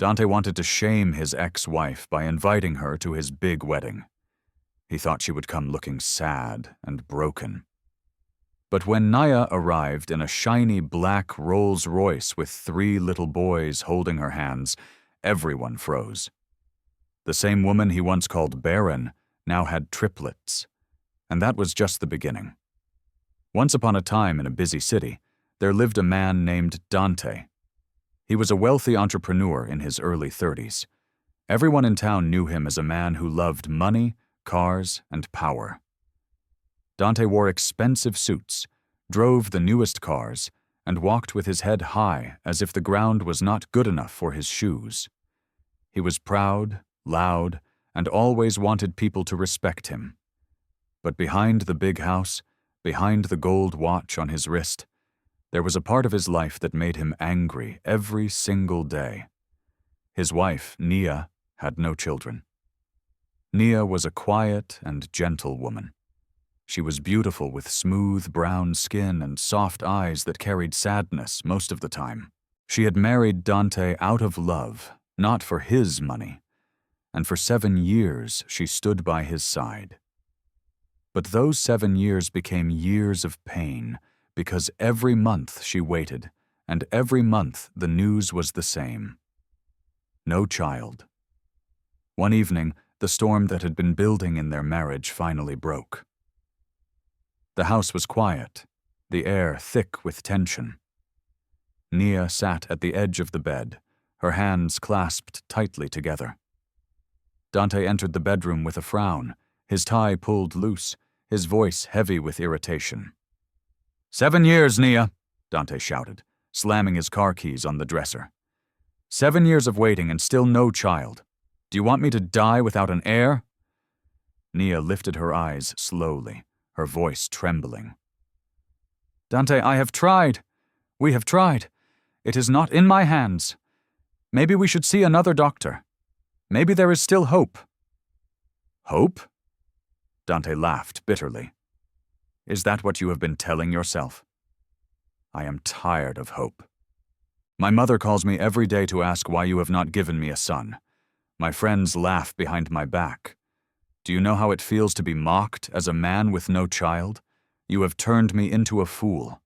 Dante wanted to shame his ex-wife by inviting her to his big wedding. He thought she would come looking sad and broken. But when Naya arrived in a shiny black Rolls-Royce with 3 little boys holding her hands, everyone froze. The same woman he once called barren now had triplets, and that was just the beginning. Once upon a time in a busy city, there lived a man named Dante. He was a wealthy entrepreneur in his early 30s. Everyone in town knew him as a man who loved money, cars, and power. Dante wore expensive suits, drove the newest cars, and walked with his head high as if the ground was not good enough for his shoes. He was proud, loud, and always wanted people to respect him. But behind the big house, behind the gold watch on his wrist, there was a part of his life that made him angry every single day. His wife, Nia, had no children. Nia was a quiet and gentle woman. She was beautiful with smooth brown skin and soft eyes that carried sadness most of the time. She had married Dante out of love, not for his money, and for 7 years she stood by his side. But those 7 years became years of pain, because every month she waited, and every month the news was the same. No child. One evening, the storm that had been building in their marriage finally broke. The house was quiet, the air thick with tension. Nia sat at the edge of the bed, her hands clasped tightly together. Dante entered the bedroom with a frown, his tie pulled loose, his voice heavy with irritation. 7 years, Nia, Dante shouted, slamming his car keys on the dresser. 7 years of waiting and still no child. Do you want me to die without an heir? Nia lifted her eyes slowly, her voice trembling. Dante, I have tried. We have tried. It is not in my hands. Maybe we should see another doctor. Maybe there is still hope. Hope? Dante laughed bitterly. Is that what you have been telling yourself? I am tired of hope. My mother calls me every day to ask why you have not given me a son. My friends laugh behind my back. Do you know how it feels to be mocked as a man with no child? You have turned me into a fool.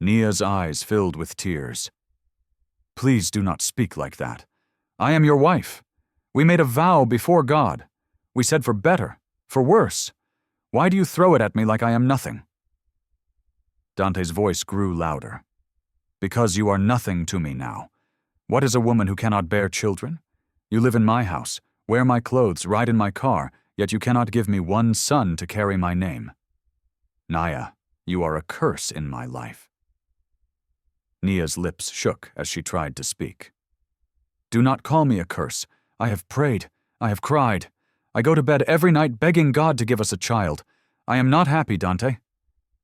Nia's eyes filled with tears. Please do not speak like that. I am your wife. We made a vow before God. We said for better, for worse. Why do you throw it at me like I am nothing? Dante's voice grew louder. Because you are nothing to me now. What is a woman who cannot bear children? You live in my house, wear my clothes, ride in my car, yet you cannot give me one son to carry my name. Naya, you are a curse in my life. Nia's lips shook as she tried to speak. Do not call me a curse. I have prayed. I have cried. I go to bed every night begging God to give us a child. I am not happy, Dante.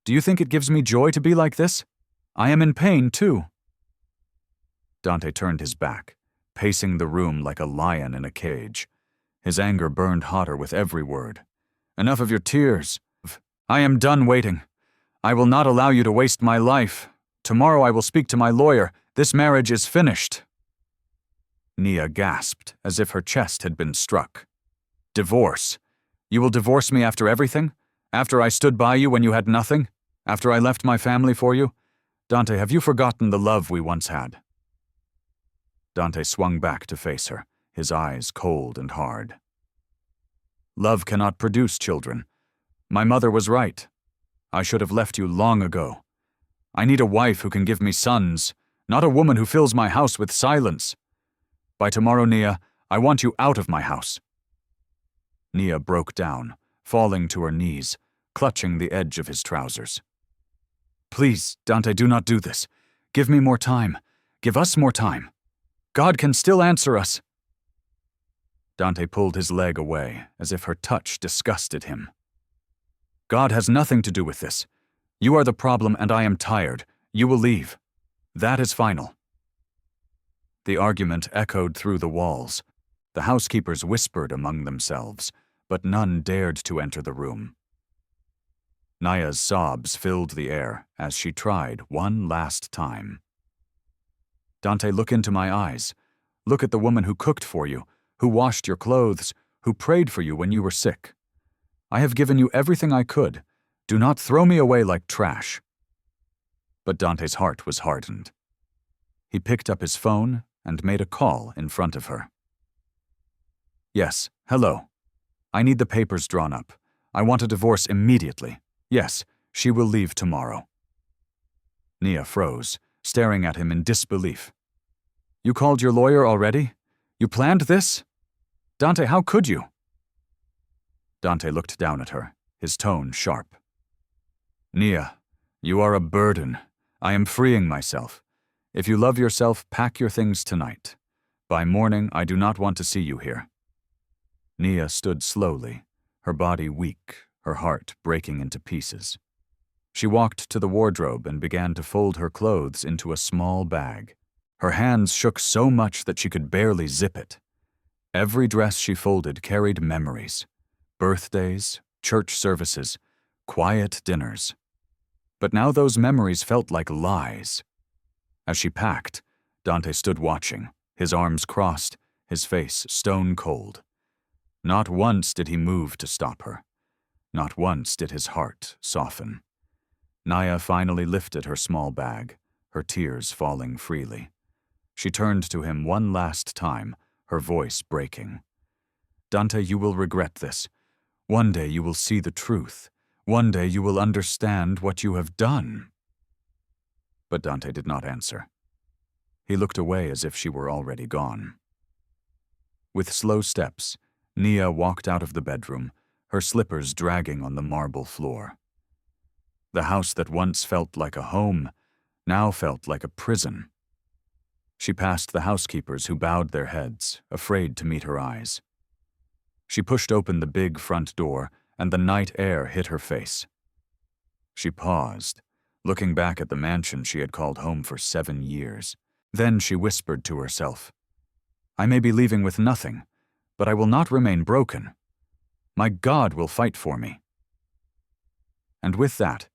Do you think it gives me joy to be like this? I am in pain, too. Dante turned his back, pacing the room like a lion in a cage. His anger burned hotter with every word. Enough of your tears. I am done waiting. I will not allow you to waste my life. Tomorrow I will speak to my lawyer. This marriage is finished. Nia gasped as if her chest had been struck. Divorce? You will divorce me after everything? After I stood by you when you had nothing? After I left my family for you? Dante, have you forgotten the love we once had? Dante swung back to face her, his eyes cold and hard. Love cannot produce children. My mother was right. I should have left you long ago. I need a wife who can give me sons, not a woman who fills my house with silence. By tomorrow, Nia, I want you out of my house. Nia broke down, falling to her knees, clutching the edge of his trousers. Please, Dante, do not do this. Give me more time. Give us more time. God can still answer us. Dante pulled his leg away, as if her touch disgusted him. God has nothing to do with this. You are the problem and I am tired. You will leave. That is final. The argument echoed through the walls. The housekeepers whispered among themselves, but none dared to enter the room. Naya's sobs filled the air as she tried one last time. Dante, look into my eyes. Look at the woman who cooked for you, who washed your clothes, who prayed for you when you were sick. I have given you everything I could. Do not throw me away like trash." But Dante's heart was hardened. He picked up his phone and made a call in front of her. "Yes, hello. I need the papers drawn up. I want a divorce immediately. Yes, she will leave tomorrow." Nia froze, staring at him in disbelief. "You called your lawyer already? You planned this? Dante, how could you?" Dante looked down at her, his tone sharp. "Nia, you are a burden. I am freeing myself. If you love yourself, pack your things tonight. By morning, I do not want to see you here." Nia stood slowly, her body weak, her heart breaking into pieces. She walked to the wardrobe and began to fold her clothes into a small bag. Her hands shook so much that she could barely zip it. Every dress she folded carried memories: birthdays, church services, quiet dinners. But now those memories felt like lies. As she packed, Dante stood watching, his arms crossed, his face stone cold. Not once did he move to stop her. Not once did his heart soften. Nia finally lifted her small bag, her tears falling freely. She turned to him one last time, her voice breaking. "Dante, you will regret this. One day you will see the truth. One day you will understand what you have done." But Dante did not answer. He looked away as if she were already gone. With slow steps, Nia walked out of the bedroom, her slippers dragging on the marble floor. The house that once felt like a home now felt like a prison. She passed the housekeepers who bowed their heads, afraid to meet her eyes. She pushed open the big front door, and the night air hit her face. She paused, looking back at the mansion she had called home for 7 years. Then she whispered to herself, "I may be leaving with nothing, but I will not remain broken. My God will fight for me." And with that,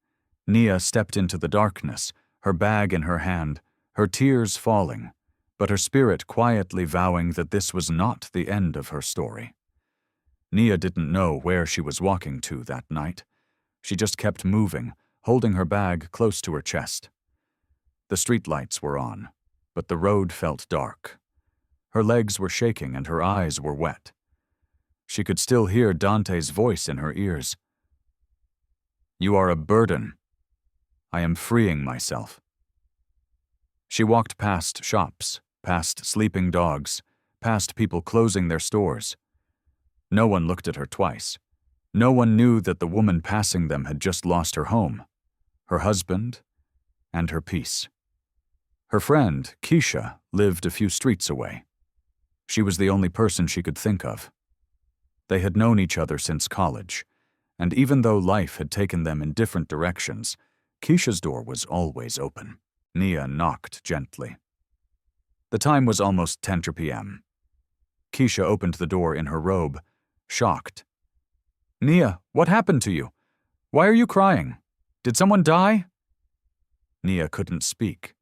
Nia stepped into the darkness, her bag in her hand, her tears falling, but her spirit quietly vowing that this was not the end of her story. Nia didn't know where she was walking to that night. She just kept moving, holding her bag close to her chest. The streetlights were on, but the road felt dark. Her legs were shaking and her eyes were wet. She could still hear Dante's voice in her ears. "You are a burden. I am freeing myself." She walked past shops, past sleeping dogs, past people closing their stores. No one looked at her twice. No one knew that the woman passing them had just lost her home, her husband, and her peace. Her friend, Keisha, lived a few streets away. She was the only person she could think of. They had known each other since college, and even though life had taken them in different directions, Keisha's door was always open. Nia knocked gently. The time was almost 10 p.m. Keisha opened the door in her robe, shocked. "Nia, what happened to you? Why are you crying? Did someone die?" Nia couldn't speak.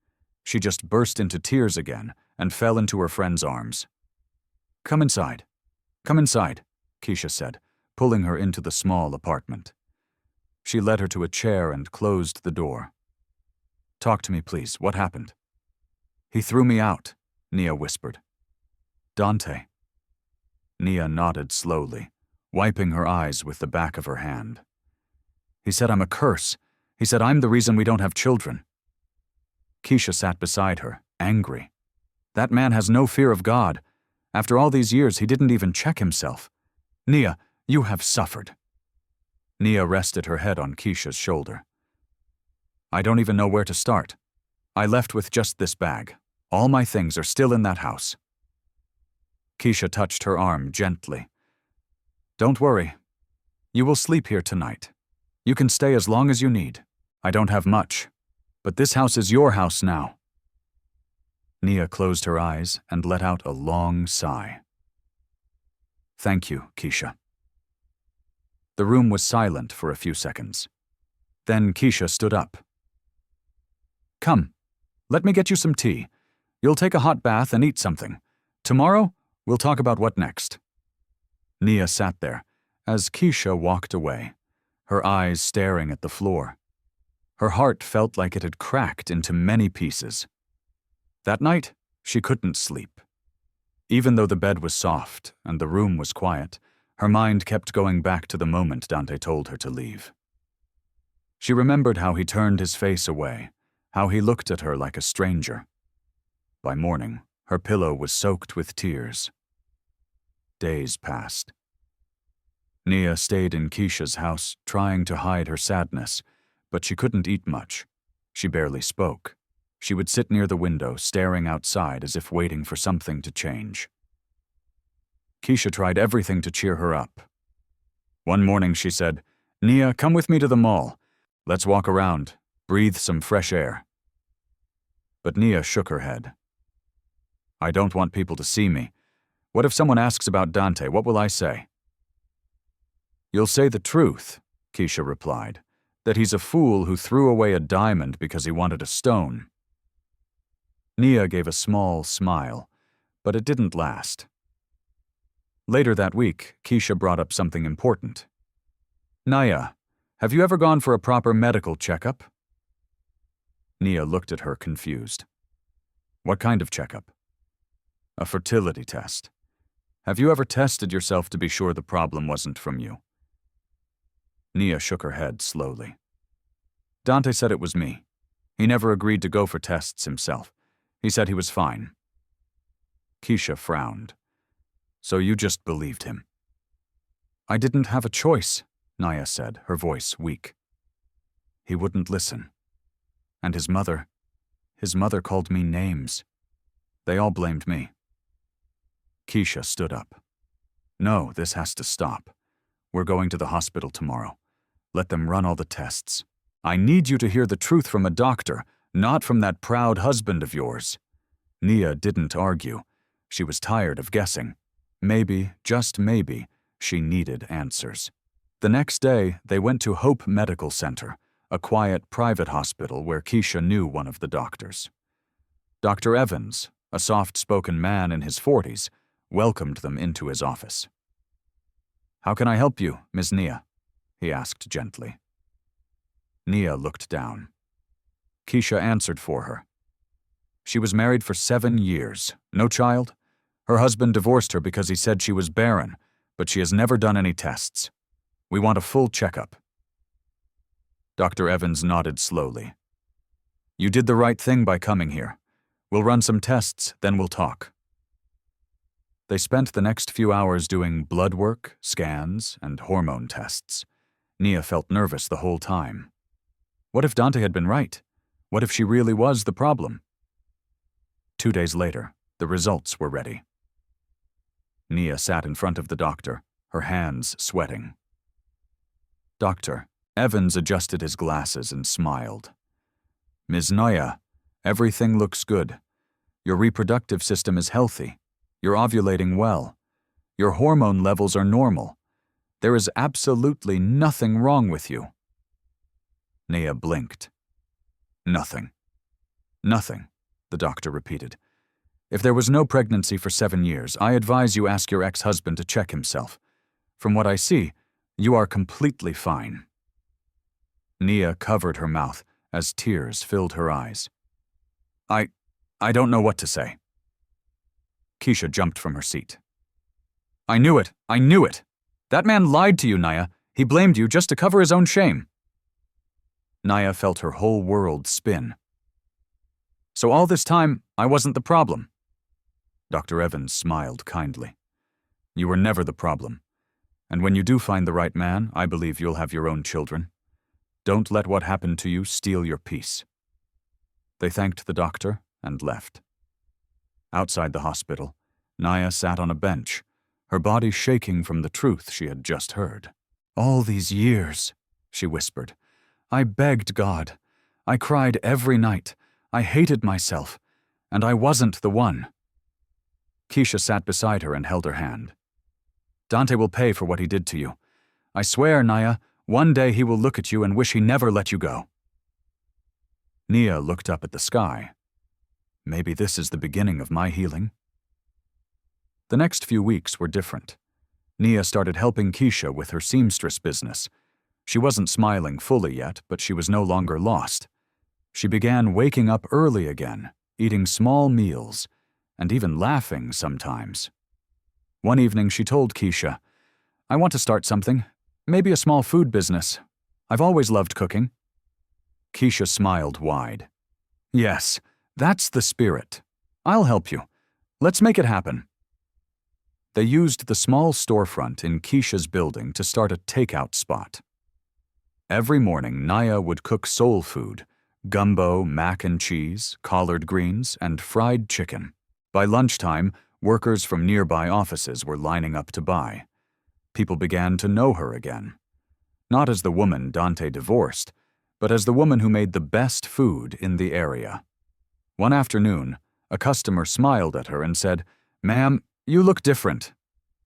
She just burst into tears again and fell into her friend's arms. "Come inside. Come inside," Keisha said, pulling her into the small apartment. She led her to a chair and closed the door. "Talk to me, please. What happened?" "He threw me out," Nia whispered. "Dante." Nia nodded slowly, wiping her eyes with the back of her hand. "He said I'm a curse. He said I'm the reason we don't have children." Keisha sat beside her, angry. "That man has no fear of God. After all these years, he didn't even check himself. Nia, you have suffered." Nia rested her head on Keisha's shoulder. "I don't even know where to start. I left with just this bag. All my things are still in that house." Keisha touched her arm gently. "Don't worry. You will sleep here tonight. You can stay as long as you need. I don't have much, but this house is your house now." Nia closed her eyes and let out a long sigh. "Thank you, Keisha." The room was silent for a few seconds. Then Keisha stood up. "Come, let me get you some tea. You'll take a hot bath and eat something. Tomorrow, we'll talk about what next." Nia sat there as Keisha walked away, her eyes staring at the floor. Her heart felt like it had cracked into many pieces. That night, she couldn't sleep. Even though the bed was soft and the room was quiet, her mind kept going back to the moment Dante told her to leave. She remembered how he turned his face away, how he looked at her like a stranger. By morning, her pillow was soaked with tears. Days passed. Nia stayed in Keisha's house, trying to hide her sadness, but she couldn't eat much. She barely spoke. She would sit near the window, staring outside as if waiting for something to change. Keisha tried everything to cheer her up. One morning she said, "Nia, come with me to the mall. Let's walk around, breathe some fresh air." But Nia shook her head. "I don't want people to see me. What if someone asks about Dante? What will I say?" "You'll say the truth," Keisha replied, "that he's a fool who threw away a diamond because he wanted a stone." Nia gave a small smile, but it didn't last. Later that week, Keisha brought up something important. "Nia, have you ever gone for a proper medical checkup?" Nia looked at her confused. "What kind of checkup?" "A fertility test. Have you ever tested yourself to be sure the problem wasn't from you?" Nia shook her head slowly. "Dante said it was me. He never agreed to go for tests himself. He said he was fine." Keisha frowned. "So you just believed him?" "I didn't have a choice," Nia said, her voice weak. "He wouldn't listen. And his mother called me names. They all blamed me." Keisha stood up. "No, this has to stop. We're going to the hospital tomorrow. Let them run all the tests. I need you to hear the truth from a doctor, not from that proud husband of yours." Nia didn't argue. She was tired of guessing. Maybe, just maybe, she needed answers. The next day, they went to Hope Medical Center, a quiet private hospital where Keisha knew one of the doctors. Dr. Evans, a soft-spoken man in his 40s, welcomed them into his office. "How can I help you, Ms. Nia?" he asked gently. Nia looked down. Keisha answered for her. She was married for 7 years, no child. Her husband divorced her because he said she was barren, but she has never done any tests. We want a full checkup. Dr. Evans nodded slowly. "You did the right thing by coming here. We'll run some tests, then we'll talk." They spent the next few hours doing blood work, scans, and hormone tests. Nia felt nervous the whole time. What if Dante had been right? What if she really was the problem? 2 days later, the results were ready. Nia sat in front of the doctor, her hands sweating. "Doctor," Evans adjusted his glasses and smiled. "Ms. Nia, everything looks good. Your reproductive system is healthy. You're ovulating well. Your hormone levels are normal. There is absolutely nothing wrong with you." Nia blinked. "Nothing. Nothing," the doctor repeated. "If there was no pregnancy for 7 years, I advise you ask your ex-husband to check himself. From what I see, you are completely fine." Nia covered her mouth as tears filled her eyes. I don't know what to say." Keisha jumped from her seat. I knew it! I knew it! That man lied to you, Nia. He blamed you just to cover his own shame." Nia felt her whole world spin. "So all this time, I wasn't the problem?" Dr. Evans smiled kindly. "You were never the problem. And when you do find the right man, I believe you'll have your own children. Don't let what happened to you steal your peace." They thanked the doctor and left. Outside the hospital, Nia sat on a bench, her body shaking from the truth she had just heard. "All these years," she whispered, "I begged God. I cried every night. I hated myself. And I wasn't the one." Keisha sat beside her and held her hand. "Dante will pay for what he did to you. I swear, Nia, one day he will look at you and wish he never let you go." Nia looked up at the sky. Maybe this is the beginning of my healing. The next few weeks were different. Nia started helping Keisha with her seamstress business. She wasn't smiling fully yet, but she was no longer lost. She began waking up early again, eating small meals, and even laughing sometimes. One evening she told Keisha, "I want to start something, maybe a small food business. I've always loved cooking." Keisha smiled wide. "Yes, that's the spirit. I'll help you. Let's make it happen." They used the small storefront in Keisha's building to start a takeout spot. Every morning, Naya would cook soul food, gumbo, mac and cheese, collard greens, and fried chicken. By lunchtime, workers from nearby offices were lining up to buy. People began to know her again. Not as the woman Dante divorced, but as the woman who made the best food in the area. One afternoon, a customer smiled at her and said, "Ma'am, you look different.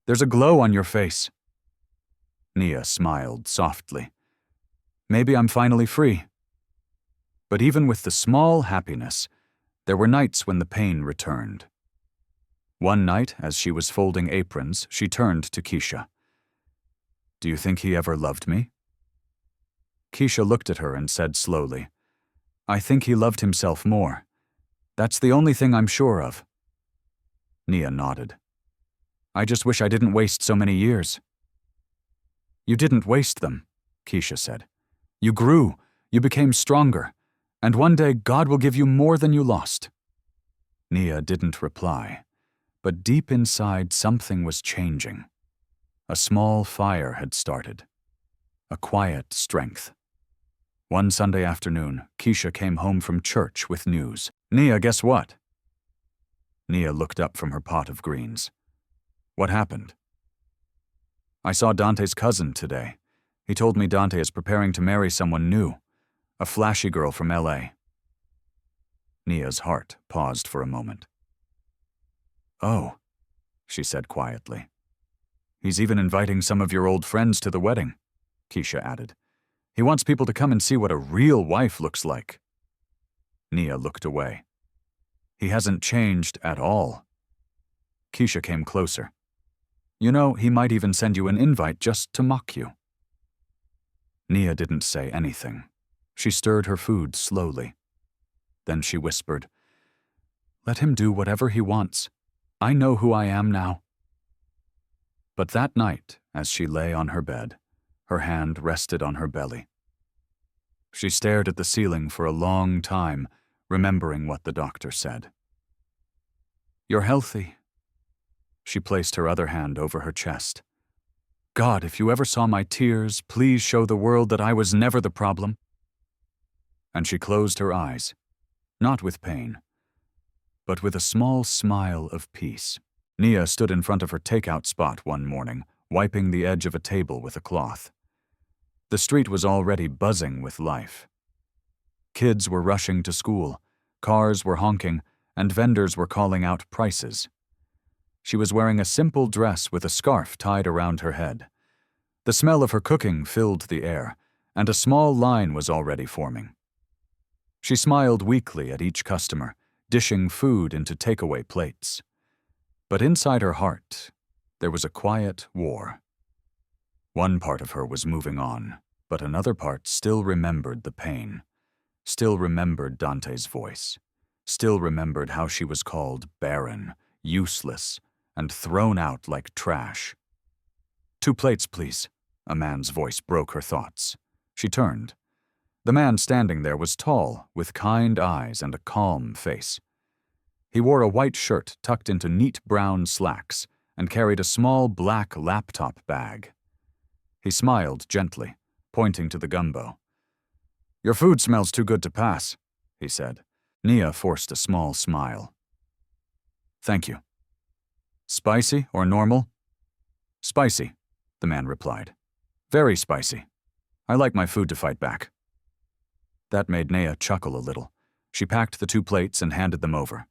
There's a glow on your face." Nia smiled softly. "Maybe I'm finally free." But even with the small happiness, there were nights when the pain returned. One night, as she was folding aprons, she turned to Keisha. "Do you think he ever loved me?" Keisha looked at her and said slowly, "I think he loved himself more. That's the only thing I'm sure of." Nia nodded. "I just wish I didn't waste so many years." "You didn't waste them," Keisha said. "You grew, you became stronger, and one day God will give you more than you lost." Nia didn't reply, but deep inside something was changing. A small fire had started. A quiet strength. One Sunday afternoon, Keisha came home from church with news. "Nia, guess what?" Nia looked up from her pot of greens. "What happened?" "I saw Dante's cousin today. He told me Dante is preparing to marry someone new, a flashy girl from LA. Nia's heart paused for a moment. "Oh," she said quietly. "He's even inviting some of your old friends to the wedding," Keisha added. "He wants people to come and see what a real wife looks like." Nia looked away. "He hasn't changed at all." Keisha came closer. "You know, he might even send you an invite just to mock you." Nia didn't say anything. She stirred her food slowly. Then she whispered, "Let him do whatever he wants. I know who I am now." But that night, as she lay on her bed, her hand rested on her belly. She stared at the ceiling for a long time, remembering what the doctor said. "You're healthy." She placed her other hand over her chest. "God, if you ever saw my tears, please show the world that I was never the problem." And she closed her eyes, not with pain, but with a small smile of peace. Nia stood in front of her takeout spot one morning, wiping the edge of a table with a cloth. The street was already buzzing with life. Kids were rushing to school, cars were honking, and vendors were calling out prices. She was wearing a simple dress with a scarf tied around her head. The smell of her cooking filled the air, and a small line was already forming. She smiled weakly at each customer, dishing food into takeaway plates. But inside her heart, there was a quiet war. One part of her was moving on, but another part still remembered the pain, still remembered Dante's voice, still remembered how she was called barren, useless, and thrown out like trash. "2 plates, please," a man's voice broke her thoughts. She turned. The man standing there was tall, with kind eyes and a calm face. He wore a white shirt tucked into neat brown slacks and carried a small black laptop bag. He smiled gently, pointing to the gumbo. "Your food smells too good to pass," he said. Nia forced a small smile. "Thank you." "Spicy or normal?" "Spicy," the man replied. "Very spicy. I like my food to fight back." That made Nia chuckle a little. She packed the 2 plates and handed them over.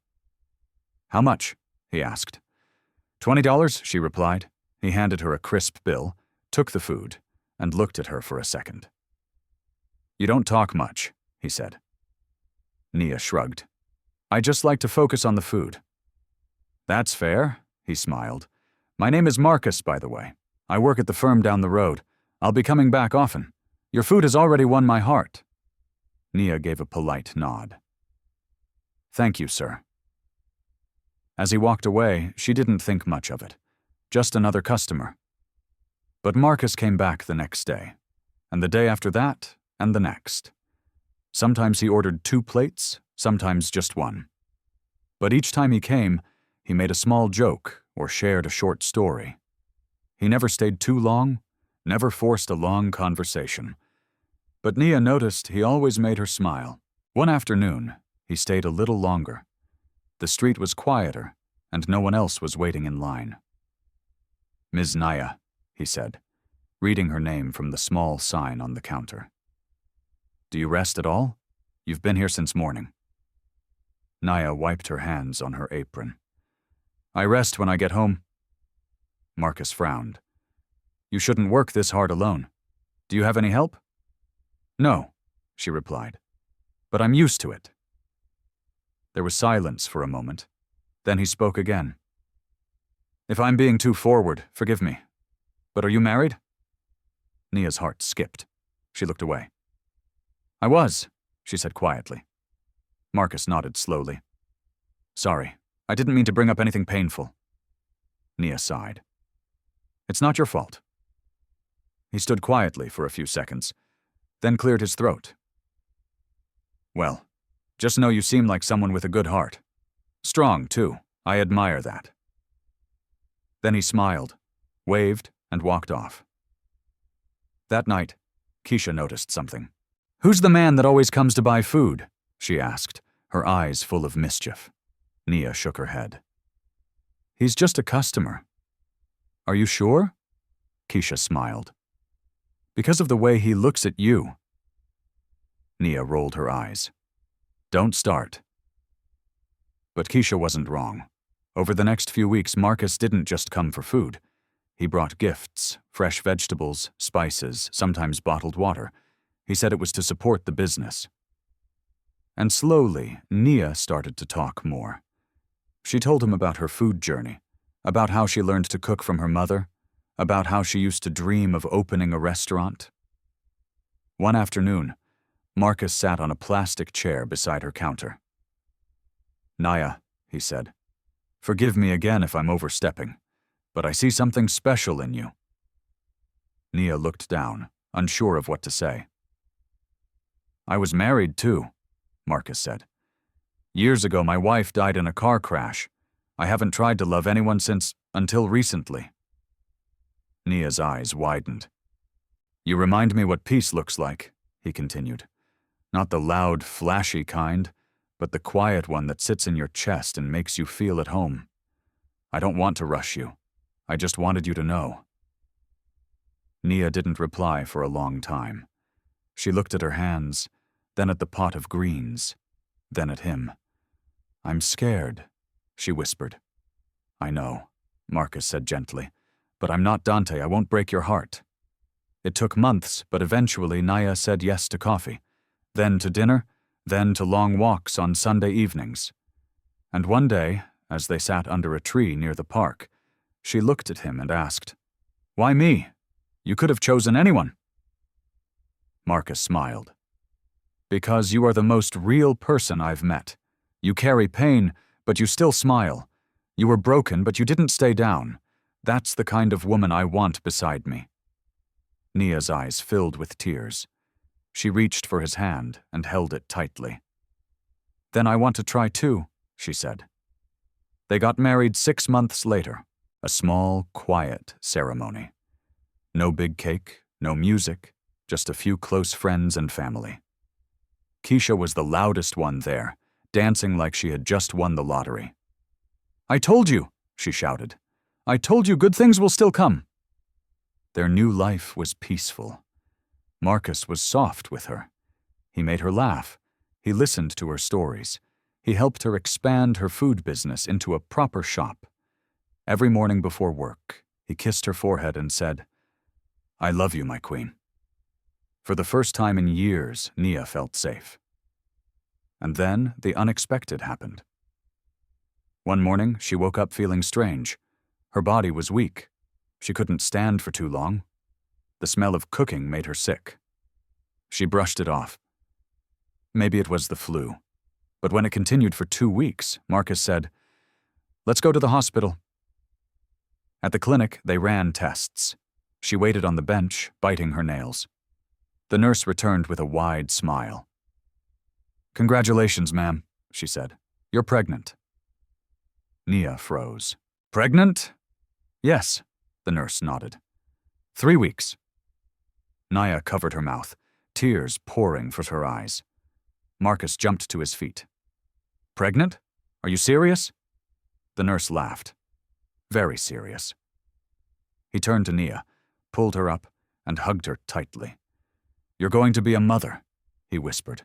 "How much?" he asked. $20, she replied. He handed her a crisp bill, took the food, and looked at her for a second. "You don't talk much," he said. Nia shrugged. "I just like to focus on the food." "That's fair," he smiled. "My name is Marcus, by the way. I work at the firm down the road. I'll be coming back often. Your food has already won my heart." Nia gave a polite nod. "Thank you, sir." As he walked away, she didn't think much of it. Just another customer. But Marcus came back the next day, and the day after that, and the next. Sometimes he ordered 2 plates, sometimes just 1. But each time he came, he made a small joke or shared a short story. He never stayed too long, never forced a long conversation. But Nia noticed he always made her smile. One afternoon, he stayed a little longer. The street was quieter, and no one else was waiting in line. "Ms. Naya," he said, reading her name from the small sign on the counter. "Do you rest at all? You've been here since morning." Naya wiped her hands on her apron. "I rest when I get home." Marcus frowned. "You shouldn't work this hard alone. Do you have any help?" "No," she replied, "but I'm used to it." There was silence for a moment. Then he spoke again. "If I'm being too forward, forgive me. But are you married?" Nia's heart skipped. She looked away. "I was," she said quietly. Marcus nodded slowly. "Sorry, I didn't mean to bring up anything painful." Nia sighed. "It's not your fault." He stood quietly for a few seconds, then cleared his throat. "Well, just know you seem like someone with a good heart. Strong, too. I admire that." Then he smiled, waved, and walked off. That night, Keisha noticed something. "Who's the man that always comes to buy food?" she asked, her eyes full of mischief. Nia shook her head. "He's just a customer." "Are you sure?" Keisha smiled. "Because of the way he looks at you." Nia rolled her eyes. "Don't start." But Keisha wasn't wrong. Over the next few weeks, Marcus didn't just come for food. He brought gifts, fresh vegetables, spices, sometimes bottled water. He said it was to support the business. And slowly, Nia started to talk more. She told him about her food journey, about how she learned to cook from her mother, about how she used to dream of opening a restaurant. One afternoon, Marcus sat on a plastic chair beside her counter. "Naya," he said, "forgive me again if I'm overstepping, but I see something special in you." Nia looked down, unsure of what to say. "I was married, too," Marcus said. "Years ago, my wife died in a car crash. I haven't tried to love anyone until recently." Nia's eyes widened. "You remind me what peace looks like," he continued. "Not the loud, flashy kind, but the quiet one that sits in your chest and makes you feel at home. I don't want to rush you. I just wanted you to know." Nia didn't reply for a long time. She looked at her hands, then at the pot of greens, then at him. "I'm scared," she whispered. "I know," Marcus said gently, "but I'm not Dante. I won't break your heart." It took months, but eventually Naya said yes to coffee, then to dinner, then to long walks on Sunday evenings. And one day, as they sat under a tree near the park, she looked at him and asked, "Why me? You could have chosen anyone." Marcus smiled. "Because you are the most real person I've met. You carry pain, but you still smile. You were broken, but you didn't stay down. That's the kind of woman I want beside me." Nia's eyes filled with tears. She reached for his hand and held it tightly. "Then I want to try too," she said. They got married 6 months later, a small, quiet ceremony. No big cake, no music, just a few close friends and family. Keisha was the loudest one there, dancing like she had just won the lottery. "I told you," she shouted. "I told you good things will still come." Their new life was peaceful. Marcus was soft with her. He made her laugh. He listened to her stories. He helped her expand her food business into a proper shop. Every morning before work, he kissed her forehead and said, "I love you, my queen." For the first time in years, Nia felt safe. And then the unexpected happened. One morning, she woke up feeling strange. Her body was weak. She couldn't stand for too long. The smell of cooking made her sick. She brushed it off. Maybe it was the flu. But when it continued for 2 weeks, Marcus said, "Let's go to the hospital." At the clinic, they ran tests. She waited on the bench, biting her nails. The nurse returned with a wide smile. "Congratulations, ma'am," she said. "You're pregnant." Nia froze. "Pregnant?" "Yes," the nurse nodded. 3 weeks. Nia covered her mouth, tears pouring from her eyes. Marcus jumped to his feet. "Pregnant? Are you serious?" The nurse laughed. Very serious. He turned to Nia, pulled her up, and hugged her tightly. "You're going to be a mother," he whispered.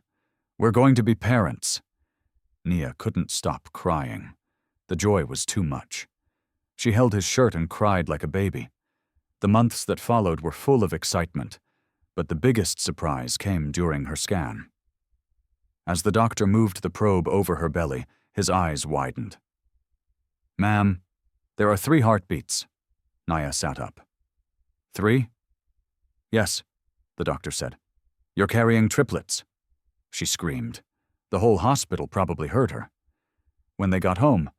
"We're going to be parents." Nia couldn't stop crying. The joy was too much. She held his shirt and cried like a baby. The months that followed were full of excitement, but the biggest surprise came during her scan. As the doctor moved the probe over her belly, his eyes widened. "Ma'am, there are 3 heartbeats." Nia sat up. 3? "Yes," the doctor said. "You're carrying triplets." She screamed. The whole hospital probably heard her. When they got home,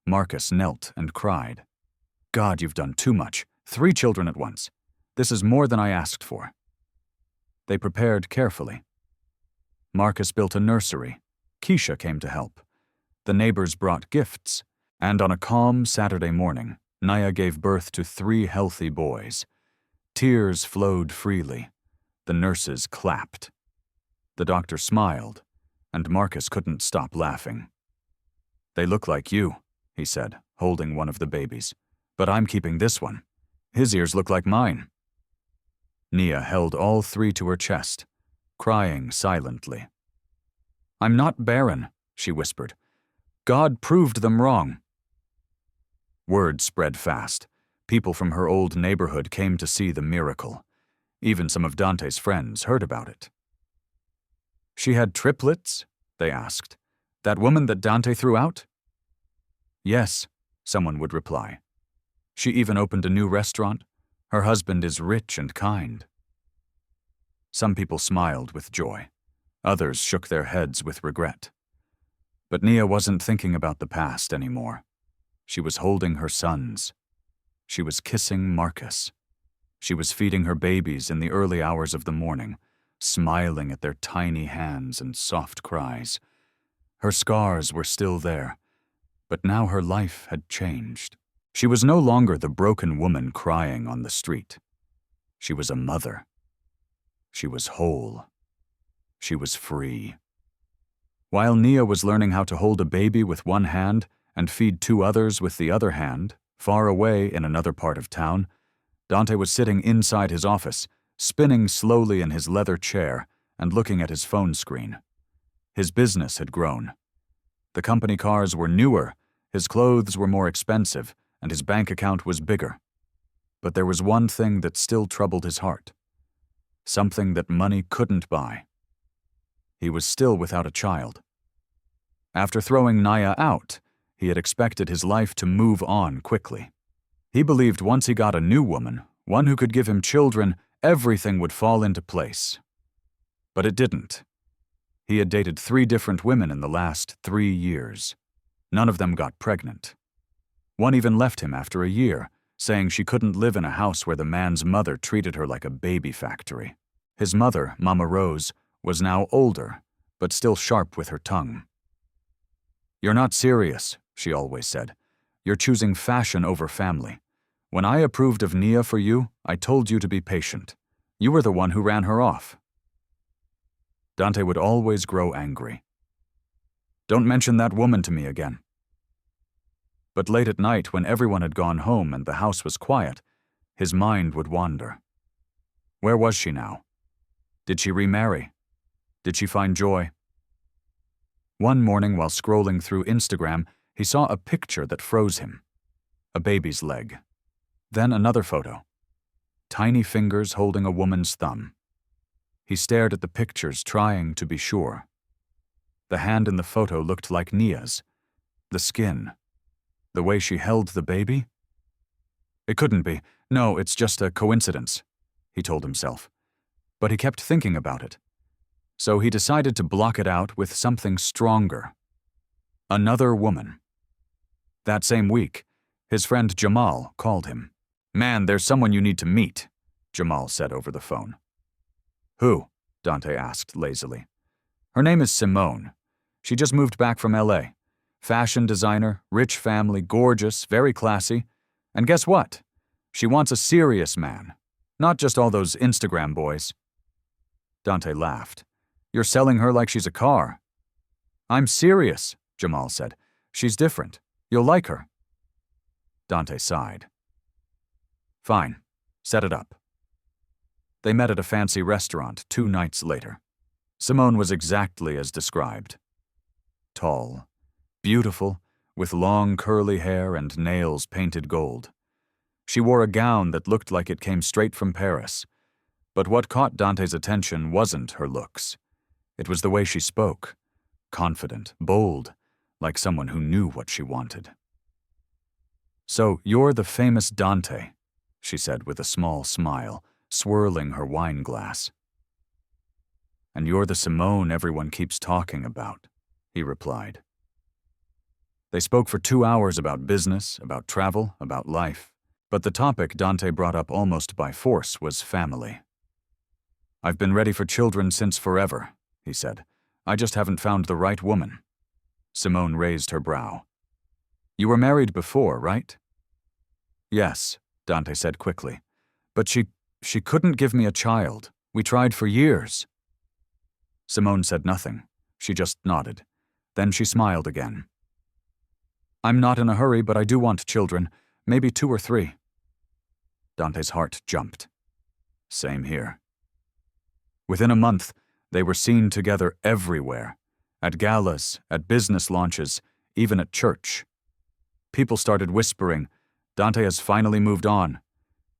Marcus knelt and cried. "God, you've done too much. 3 children at once. This is more than I asked for." They prepared carefully. Marcus built a nursery. Keisha came to help. The neighbors brought gifts, and on a calm Saturday morning, Nia gave birth to 3 healthy boys. Tears flowed freely. The nurses clapped. The doctor smiled, and Marcus couldn't stop laughing. "They look like you," he said, holding one of the babies. "But I'm keeping this one. His ears look like mine." Nia held all 3 to her chest, crying silently. "I'm not barren," she whispered. "God proved them wrong." Word spread fast. People from her old neighborhood came to see the miracle. Even some of Dante's friends heard about it. "She had triplets?" they asked. "That woman that Dante threw out?" "Yes," someone would reply. "She even opened a new restaurant. Her husband is rich and kind." Some people smiled with joy. Others shook their heads with regret. But Nia wasn't thinking about the past anymore. She was holding her sons. She was kissing Marcus. She was feeding her babies in the early hours of the morning, smiling at their tiny hands and soft cries. Her scars were still there, but now her life had changed. She was no longer the broken woman crying on the street. She was a mother. She was whole. She was free. While Nia was learning how to hold a baby with one hand and feed 2 others with the other hand, far away in another part of town, Dante was sitting inside his office, spinning slowly in his leather chair and looking at his phone screen. His business had grown. The company cars were newer, his clothes were more expensive, and his bank account was bigger. But there was one thing that still troubled his heart. Something that money couldn't buy. He was still without a child. After throwing Nia out, he had expected his life to move on quickly. He believed once he got a new woman, one who could give him children, everything would fall into place. But it didn't. He had dated 3 different women in the last 3 years. None of them got pregnant. One even left him after a year, saying she couldn't live in a house where the man's mother treated her like a baby factory. His mother, Mama Rose, was now older, but still sharp with her tongue. "You're not serious," she always said. "You're choosing fashion over family. When I approved of Nia for you, I told you to be patient. You were the one who ran her off." Dante would always grow angry. "Don't mention that woman to me again." But late at night, when everyone had gone home and the house was quiet, his mind would wander. Where was she now? Did she remarry? Did she find joy? One morning while scrolling through Instagram, he saw a picture that froze him. A baby's leg. Then another photo. Tiny fingers holding a woman's thumb. He stared at the pictures, trying to be sure. The hand in the photo looked like Nia's. The skin. The way she held the baby? It couldn't be. No, it's just a coincidence, he told himself. But he kept thinking about it. So he decided to block it out with something stronger. Another woman. That same week, his friend Jamal called him. "Man, there's someone you need to meet," Jamal said over the phone. "Who?" Dante asked lazily. "Her name is Simone. She just moved back from LA. Fashion designer, rich family, gorgeous, very classy. And guess what? She wants a serious man, not just all those Instagram boys." Dante laughed. "You're selling her like she's a car." "I'm serious," Jamal said. "She's different. You'll like her." Dante sighed. "Fine. Set it up." They met at a fancy restaurant 2 nights later. Simone was exactly as described. Tall, beautiful, with long curly hair and nails painted gold. She wore a gown that looked like it came straight from Paris. But what caught Dante's attention wasn't her looks. It was the way she spoke. Confident, bold, like someone who knew what she wanted. "So you're the famous Dante," she said with a small smile, swirling her wine glass. "And you're the Simone everyone keeps talking about," he replied. They spoke for 2 hours about business, about travel, about life. But the topic Dante brought up almost by force was family. "I've been ready for children since forever," he said. "I just haven't found the right woman." Simone raised her brow. "You were married before, right?" "Yes," Dante said quickly. "But she couldn't give me a child. We tried for years." Simone said nothing. She just nodded. Then she smiled again. "I'm not in a hurry, but I do want children. Maybe 2 or 3. Dante's heart jumped. Same here. Within a month, they were seen together everywhere. At galas, at business launches, even at church. People started whispering, "Dante has finally moved on."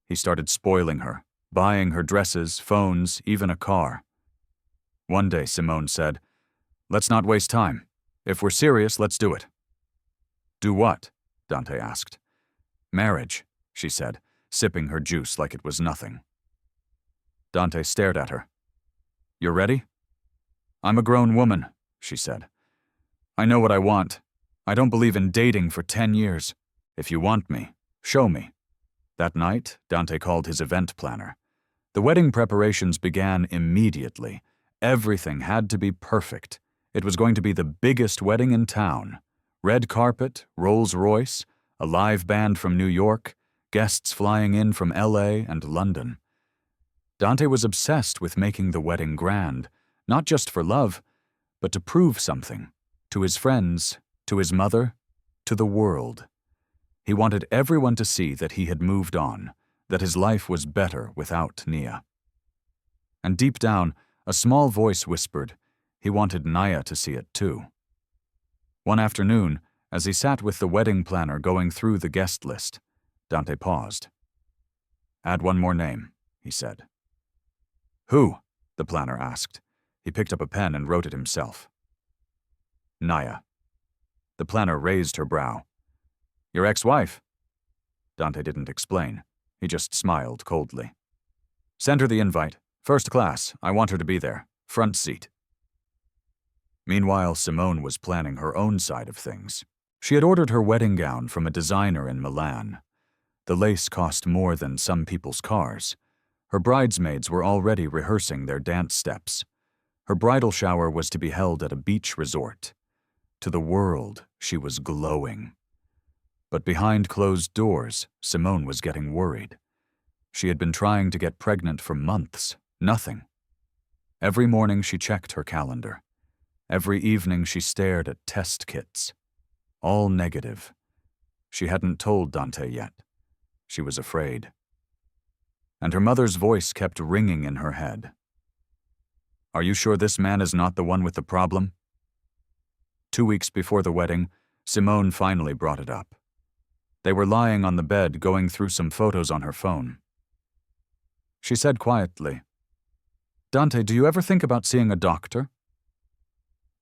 He started spoiling her, buying her dresses, phones, even a car. One day, Simone said, "Let's not waste time. If we're serious, let's do it." "Do what?" Dante asked. "Marriage," she said, sipping her juice like it was nothing. Dante stared at her. "You're ready?" "I'm a grown woman," she said. "I know what I want. I don't believe in dating for 10 years. If you want me, show me." That night, Dante called his event planner. The wedding preparations began immediately. Everything had to be perfect. It was going to be the biggest wedding in town. Red carpet, Rolls-Royce, a live band from New York, guests flying in from LA and London. Dante was obsessed with making the wedding grand, not just for love, but to prove something, to his friends, to his mother, to the world. He wanted everyone to see that he had moved on, that his life was better without Nia. And deep down, a small voice whispered he wanted Naya to see it too. One afternoon, as he sat with the wedding planner going through the guest list, Dante paused. "Add one more name," he said. "Who?" the planner asked. He picked up a pen and wrote it himself. "Naya." The planner raised her brow. "Your ex-wife?" Dante didn't explain. He just smiled coldly. "Send her the invite. First class. I want her to be there. Front seat." Meanwhile, Simone was planning her own side of things. She had ordered her wedding gown from a designer in Milan. The lace cost more than some people's cars. Her bridesmaids were already rehearsing their dance steps. Her bridal shower was to be held at a beach resort. To the world, she was glowing. But behind closed doors, Simone was getting worried. She had been trying to get pregnant for months. Nothing. Every morning she checked her calendar. Every evening she stared at test kits. All negative. She hadn't told Dante yet. She was afraid. And her mother's voice kept ringing in her head. "Are you sure this man is not the one with the problem?" 2 weeks before the wedding, Simone finally brought it up. They were lying on the bed going through some photos on her phone. She said quietly, "Dante, do you ever think about seeing a doctor?"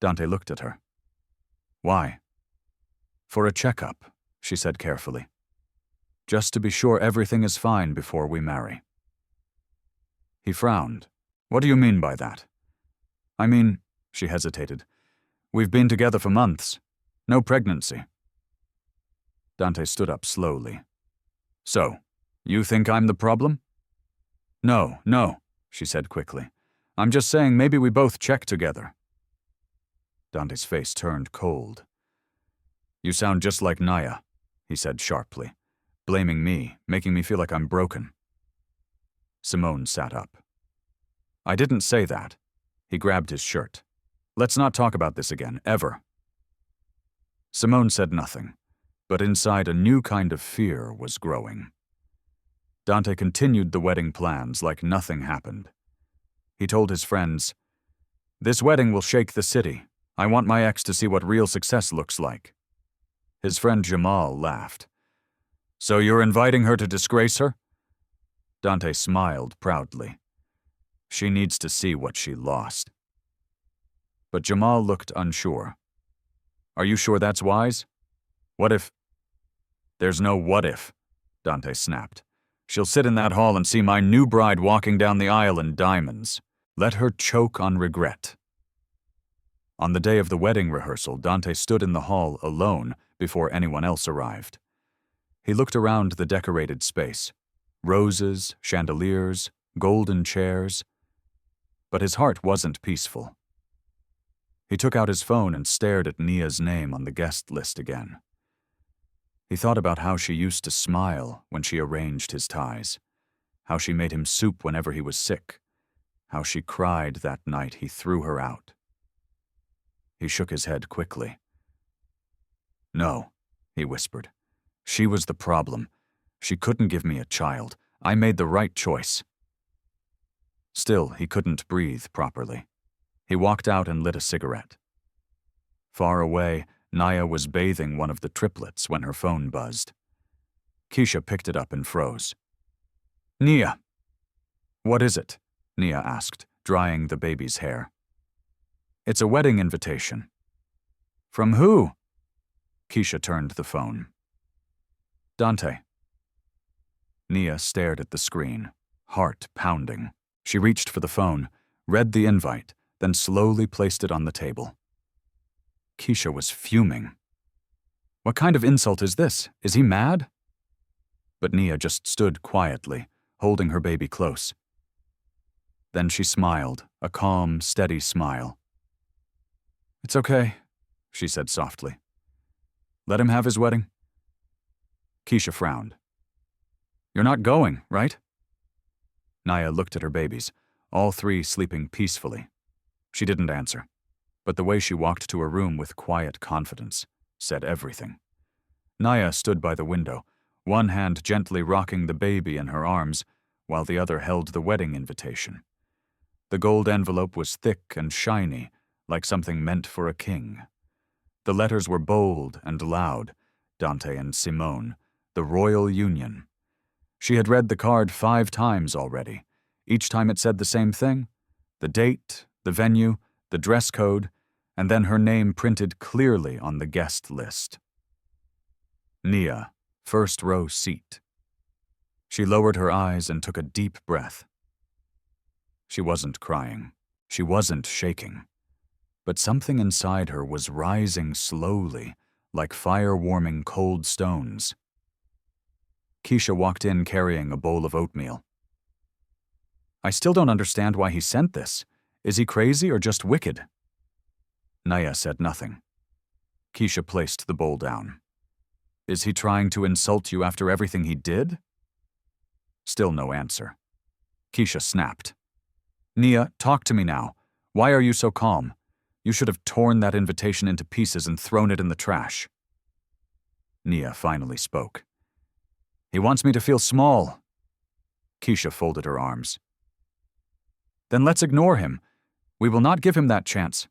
Dante looked at her. "Why?" "For a checkup," she said carefully. just to be sure everything is fine before we marry." He frowned. "What do you mean by that?" "I mean," she hesitated, "we've been together for months. No pregnancy." Dante stood up slowly. "So, you think I'm the problem?" No, she said quickly. "I'm just saying maybe we both check together." Dante's face turned cold. "You sound just like Naya," he said sharply, blaming me, making me feel like I'm broken. Simone sat up. "I didn't say that." He grabbed his shirt. "Let's not talk about this again, ever." Simone said nothing, but inside a new kind of fear was growing. Dante continued the wedding plans like nothing happened. He told his friends, "This wedding will shake the city. I want my ex to see what real success looks like." His friend Jamal laughed. "So you're inviting her to disgrace her?" Dante smiled proudly. "She needs to see what she lost." But Jamal looked unsure. "Are you sure that's wise? What if—" "There's no what if," Dante snapped. "She'll sit in that hall and see my new bride walking down the aisle in diamonds. Let her choke on regret." On the day of the wedding rehearsal, Dante stood in the hall alone before anyone else arrived. He looked around the decorated space. Roses, chandeliers, golden chairs. But his heart wasn't peaceful. He took out his phone and stared at Nia's name on the guest list again. He thought about how she used to smile when she arranged his ties, how she made him soup whenever he was sick, how she cried that night he threw her out. He shook his head quickly. "No," he whispered. "She was the problem. She couldn't give me a child. I made the right choice." Still, he couldn't breathe properly. He walked out and lit a cigarette. Far away, Naya was bathing one of the triplets when her phone buzzed. Keisha picked it up and froze. "Nia." "What is it?" Nia asked, drying the baby's hair. "It's a wedding invitation." "From who?" Keisha turned the phone. "Dante." Nia stared at the screen, heart pounding. She reached for the phone, read the invite, then slowly placed it on the table. Keisha was fuming. "What kind of insult is this? Is he mad?" But Nia just stood quietly, holding her baby close. Then she smiled, a calm, steady smile. "It's okay," she said softly. "Let him have his wedding." Keisha frowned. "You're not going, right?" Naya looked at her babies, all three sleeping peacefully. She didn't answer, but the way she walked to her room with quiet confidence said everything. Naya stood by the window, one hand gently rocking the baby in her arms, while the other held the wedding invitation. The gold envelope was thick and shiny, like something meant for a king. The letters were bold and loud, Dante and Simone, the royal union. She had read the card 5 times already. Each time it said the same thing: the date, the venue, the dress code, and then her name printed clearly on the guest list. Nia, first row seat. She lowered her eyes and took a deep breath. She wasn't crying. She wasn't shaking. But something inside her was rising slowly, like fire warming cold stones. Keisha walked in carrying a bowl of oatmeal. "I still don't understand why he sent this. Is he crazy or just wicked?" Naya said nothing. Keisha placed the bowl down. "Is he trying to insult you after everything he did?" Still no answer. Keisha snapped. "Nia, talk to me now. Why are you so calm? You should have torn that invitation into pieces and thrown it in the trash." Nia finally spoke. "He wants me to feel small." Keisha folded her arms. "Then let's ignore him. We will not give him that chance."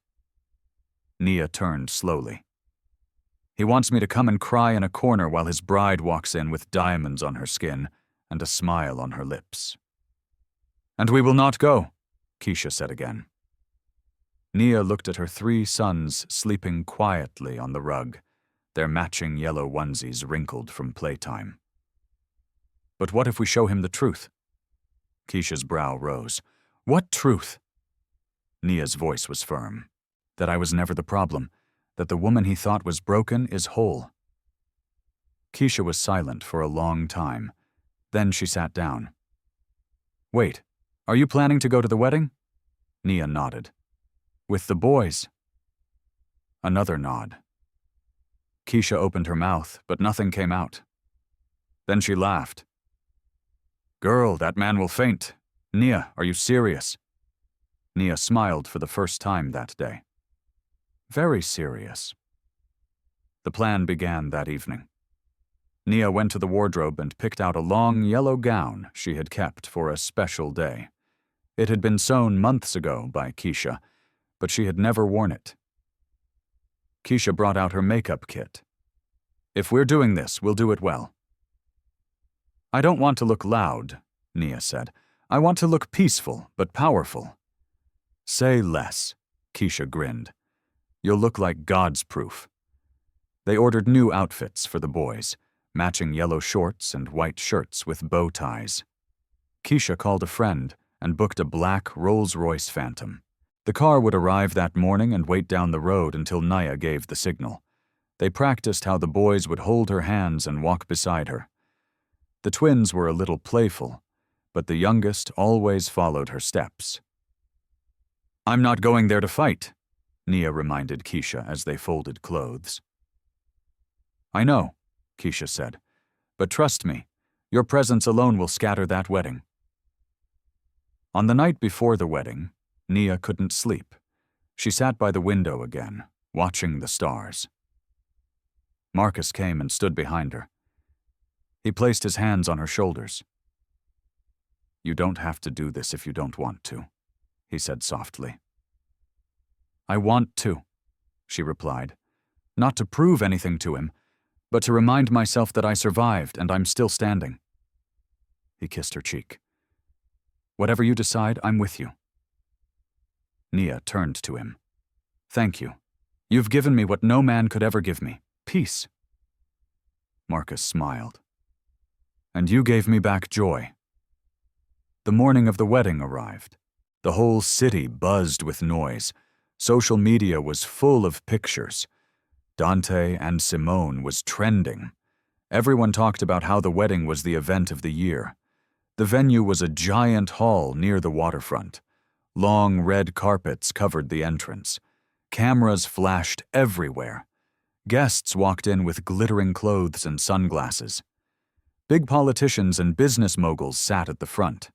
Nia turned slowly. "He wants me to come and cry in a corner while his bride walks in with diamonds on her skin and a smile on her lips." "And we will not go," Keisha said again. Nia looked at her 3 sons sleeping quietly on the rug, their matching yellow onesies wrinkled from playtime. But what if we show him the truth? Keisha's brow rose. What truth? Nia's voice was firm. That I was never the problem. That the woman he thought was broken is whole. Keisha was silent for a long time. Then she sat down. Wait, are you planning to go to the wedding? Nia nodded. With the boys? Another nod. Keisha opened her mouth, but nothing came out. Then she laughed. Girl, that man will faint. Nia, are you serious? Nia smiled for the first time that day. Very serious. The plan began that evening. Nia went to the wardrobe and picked out a long yellow gown she had kept for a special day. It had been sewn months ago by Keisha, but she had never worn it. Keisha brought out her makeup kit. If we're doing this, we'll do it well. I don't want to look loud, Nia said. I want to look peaceful, but powerful. Say less, Keisha grinned. You'll look like God's proof. They ordered new outfits for the boys, matching yellow shorts and white shirts with bow ties. Keisha called a friend and booked a black Rolls-Royce Phantom. The car would arrive that morning and wait down the road until Nia gave the signal. They practiced how the boys would hold her hands and walk beside her. The twins were a little playful, but the youngest always followed her steps. I'm not going there to fight, Nia reminded Keisha as they folded clothes. I know, Keisha said, but trust me, your presence alone will scatter that wedding. On the night before the wedding, Nia couldn't sleep. She sat by the window again, watching the stars. Marcus came and stood behind her. He placed his hands on her shoulders. You don't have to do this if you don't want to, he said softly. I want to, she replied, not to prove anything to him, but to remind myself that I survived and I'm still standing. He kissed her cheek. Whatever you decide, I'm with you. Nia turned to him. Thank you. You've given me what no man could ever give me, peace. Marcus smiled. And you gave me back joy. The morning of the wedding arrived. The whole city buzzed with noise. Social media was full of pictures. Dante and Simone was trending. Everyone talked about how the wedding was the event of the year. The venue was a giant hall near the waterfront. Long red carpets covered the entrance. Cameras flashed everywhere. Guests walked in with glittering clothes and sunglasses. Big politicians and business moguls sat at the front.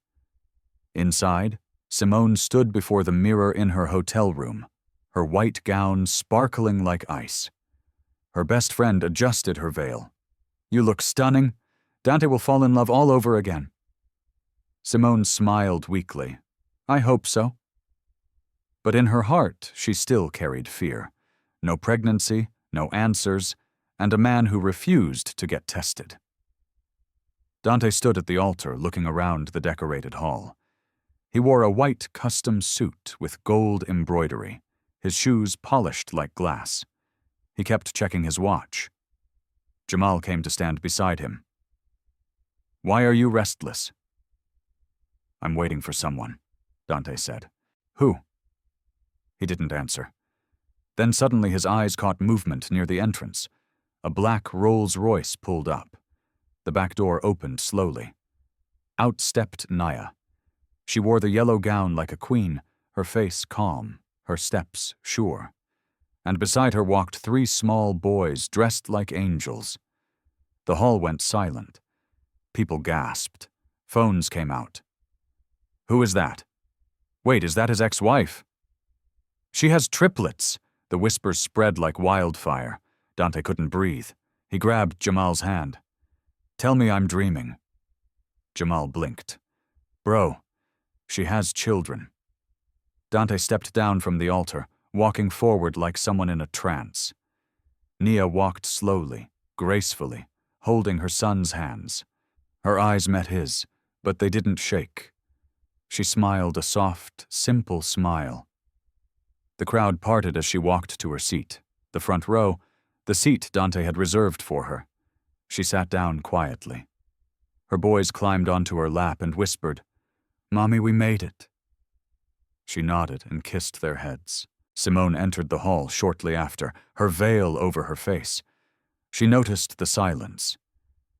Inside, Simone stood before the mirror in her hotel room, her white gown sparkling like ice. Her best friend adjusted her veil. You look stunning. Dante will fall in love all over again. Simone smiled weakly. I hope so. But in her heart, she still carried fear. No pregnancy, no answers, and a man who refused to get tested. Dante stood at the altar looking around the decorated hall. He wore a white custom suit with gold embroidery, his shoes polished like glass. He kept checking his watch. Jamal came to stand beside him. Why are you restless? I'm waiting for someone, Dante said. Who? He didn't answer. Then suddenly his eyes caught movement near the entrance. A black Rolls-Royce pulled up. The back door opened slowly. Out stepped Nia. She wore the yellow gown like a queen, her face calm, her steps sure. And beside her walked 3 small boys dressed like angels. The hall went silent. People gasped. Phones came out. Who is that? Wait, is that his ex-wife? She has triplets. The whispers spread like wildfire. Dante couldn't breathe. He grabbed Jamal's hand. Tell me I'm dreaming. Jamal blinked. Bro, she has children. Dante stepped down from the altar, walking forward like someone in a trance. Nia walked slowly, gracefully, holding her son's hands. Her eyes met his, but they didn't shake. She smiled a soft, simple smile. The crowd parted as she walked to her seat, the front row, the seat Dante had reserved for her. She sat down quietly. Her boys climbed onto her lap and whispered, "Mommy, we made it." She nodded and kissed their heads. Simone entered the hall shortly after, her veil over her face. She noticed the silence.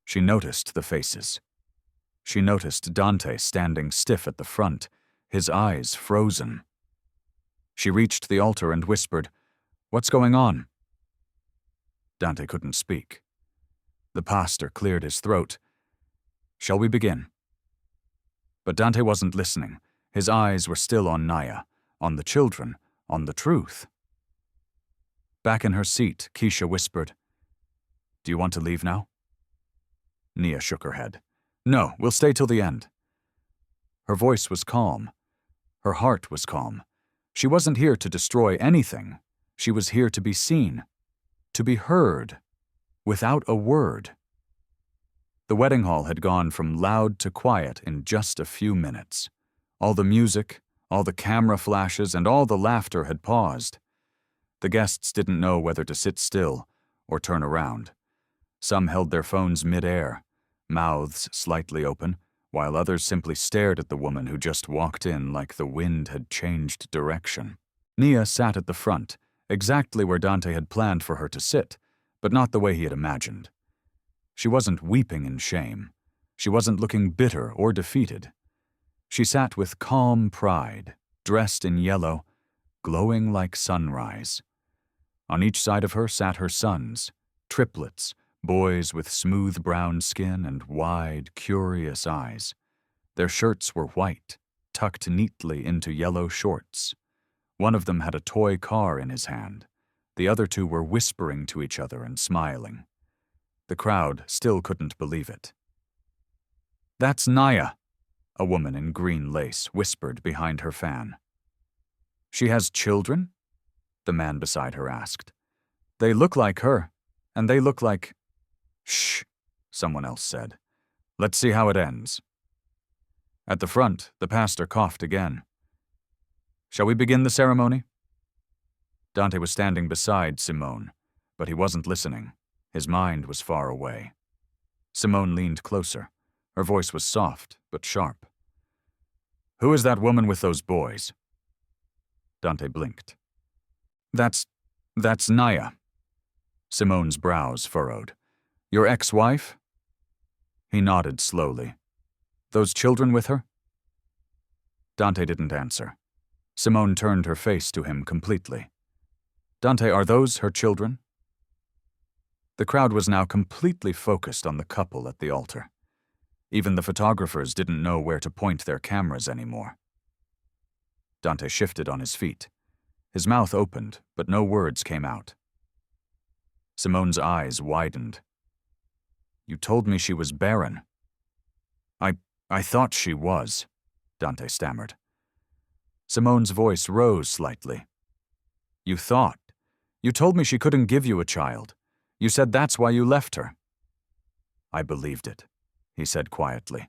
She noticed the faces. She noticed Dante standing stiff at the front, his eyes frozen. She reached the altar and whispered, "What's going on?" Dante couldn't speak. The pastor cleared his throat. "Shall we begin?" But Dante wasn't listening. His eyes were still on Naya, on the children, on the truth. Back in her seat, Keisha whispered, "Do you want to leave now?" Nia shook her head. "No, we'll stay till the end." Her voice was calm. Her heart was calm. She wasn't here to destroy anything. She was here to be seen, to be heard, without a word. The wedding hall had gone from loud to quiet in just a few minutes. All the music, all the camera flashes, and all the laughter had paused. The guests didn't know whether to sit still or turn around. Some held their phones mid-air, mouths slightly open, while others simply stared at the woman who just walked in like the wind had changed direction. Nia sat at the front, exactly where Dante had planned for her to sit, but not the way he had imagined. She wasn't weeping in shame. She wasn't looking bitter or defeated. She sat with calm pride, dressed in yellow, glowing like sunrise. On each side of her sat her sons, triplets, boys with smooth brown skin and wide, curious eyes. Their shirts were white, tucked neatly into yellow shorts. One of them had a toy car in his hand. The other two were whispering to each other and smiling. The crowd still couldn't believe it. "That's Naya," a woman in green lace whispered behind her fan. "She has children?" the man beside her asked. "They look like her, and they look like—" "Shh," someone else said. "Let's see how it ends." At the front, the pastor coughed again. "Shall we begin the ceremony?" Dante was standing beside Simone, but he wasn't listening. His mind was far away. Simone leaned closer. Her voice was soft, but sharp. "Who is that woman with those boys?" Dante blinked. That's Naya." Simone's brows furrowed. "Your ex-wife?" He nodded slowly. "Those children with her?" Dante didn't answer. Simone turned her face to him completely. "Dante, are those her children?" The crowd was now completely focused on the couple at the altar. Even the photographers didn't know where to point their cameras anymore. Dante shifted on his feet. His mouth opened, but no words came out. Simone's eyes widened. "You told me she was barren." I thought she was," Dante stammered. Simone's voice rose slightly. "You thought? You told me she couldn't give you a child. You said that's why you left her." "I believed it," he said quietly.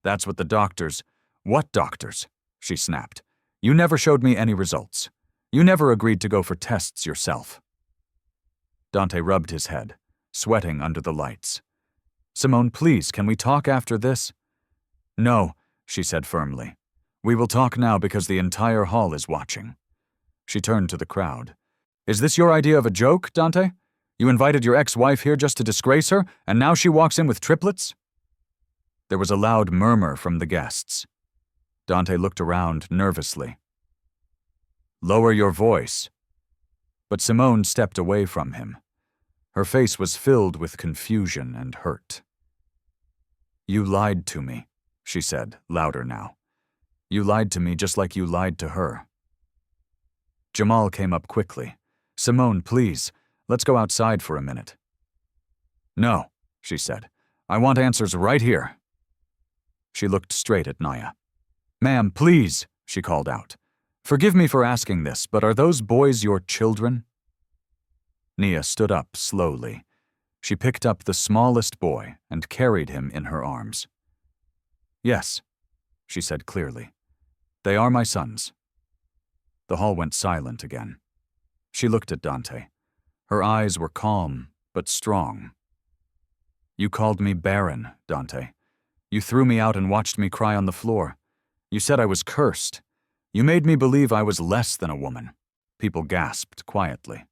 "That's what the doctors—" "What doctors?" she snapped. "You never showed me any results. You never agreed to go for tests yourself." Dante rubbed his head, sweating under the lights. "Simone, please, can we talk after this?" "No," she said firmly. "We will talk now because the entire hall is watching." She turned to the crowd. "Is this your idea of a joke, Dante? You invited your ex-wife here just to disgrace her, and now she walks in with triplets?" There was a loud murmur from the guests. Dante looked around nervously. "Lower your voice." But Simone stepped away from him. Her face was filled with confusion and hurt. "You lied to me," she said, louder now. "You lied to me just like you lied to her." Jamal came up quickly. "Simone, please, let's go outside for a minute." "No," she said. "I want answers right here." She looked straight at Naya. "Ma'am, please," she called out. "Forgive me for asking this, but are those boys your children?" Nia stood up slowly. She picked up the smallest boy and carried him in her arms. "Yes," she said clearly. "They are my sons." The hall went silent again. She looked at Dante. Her eyes were calm, but strong. "You called me barren, Dante. You threw me out and watched me cry on the floor. You said I was cursed. You made me believe I was less than a woman." People gasped quietly.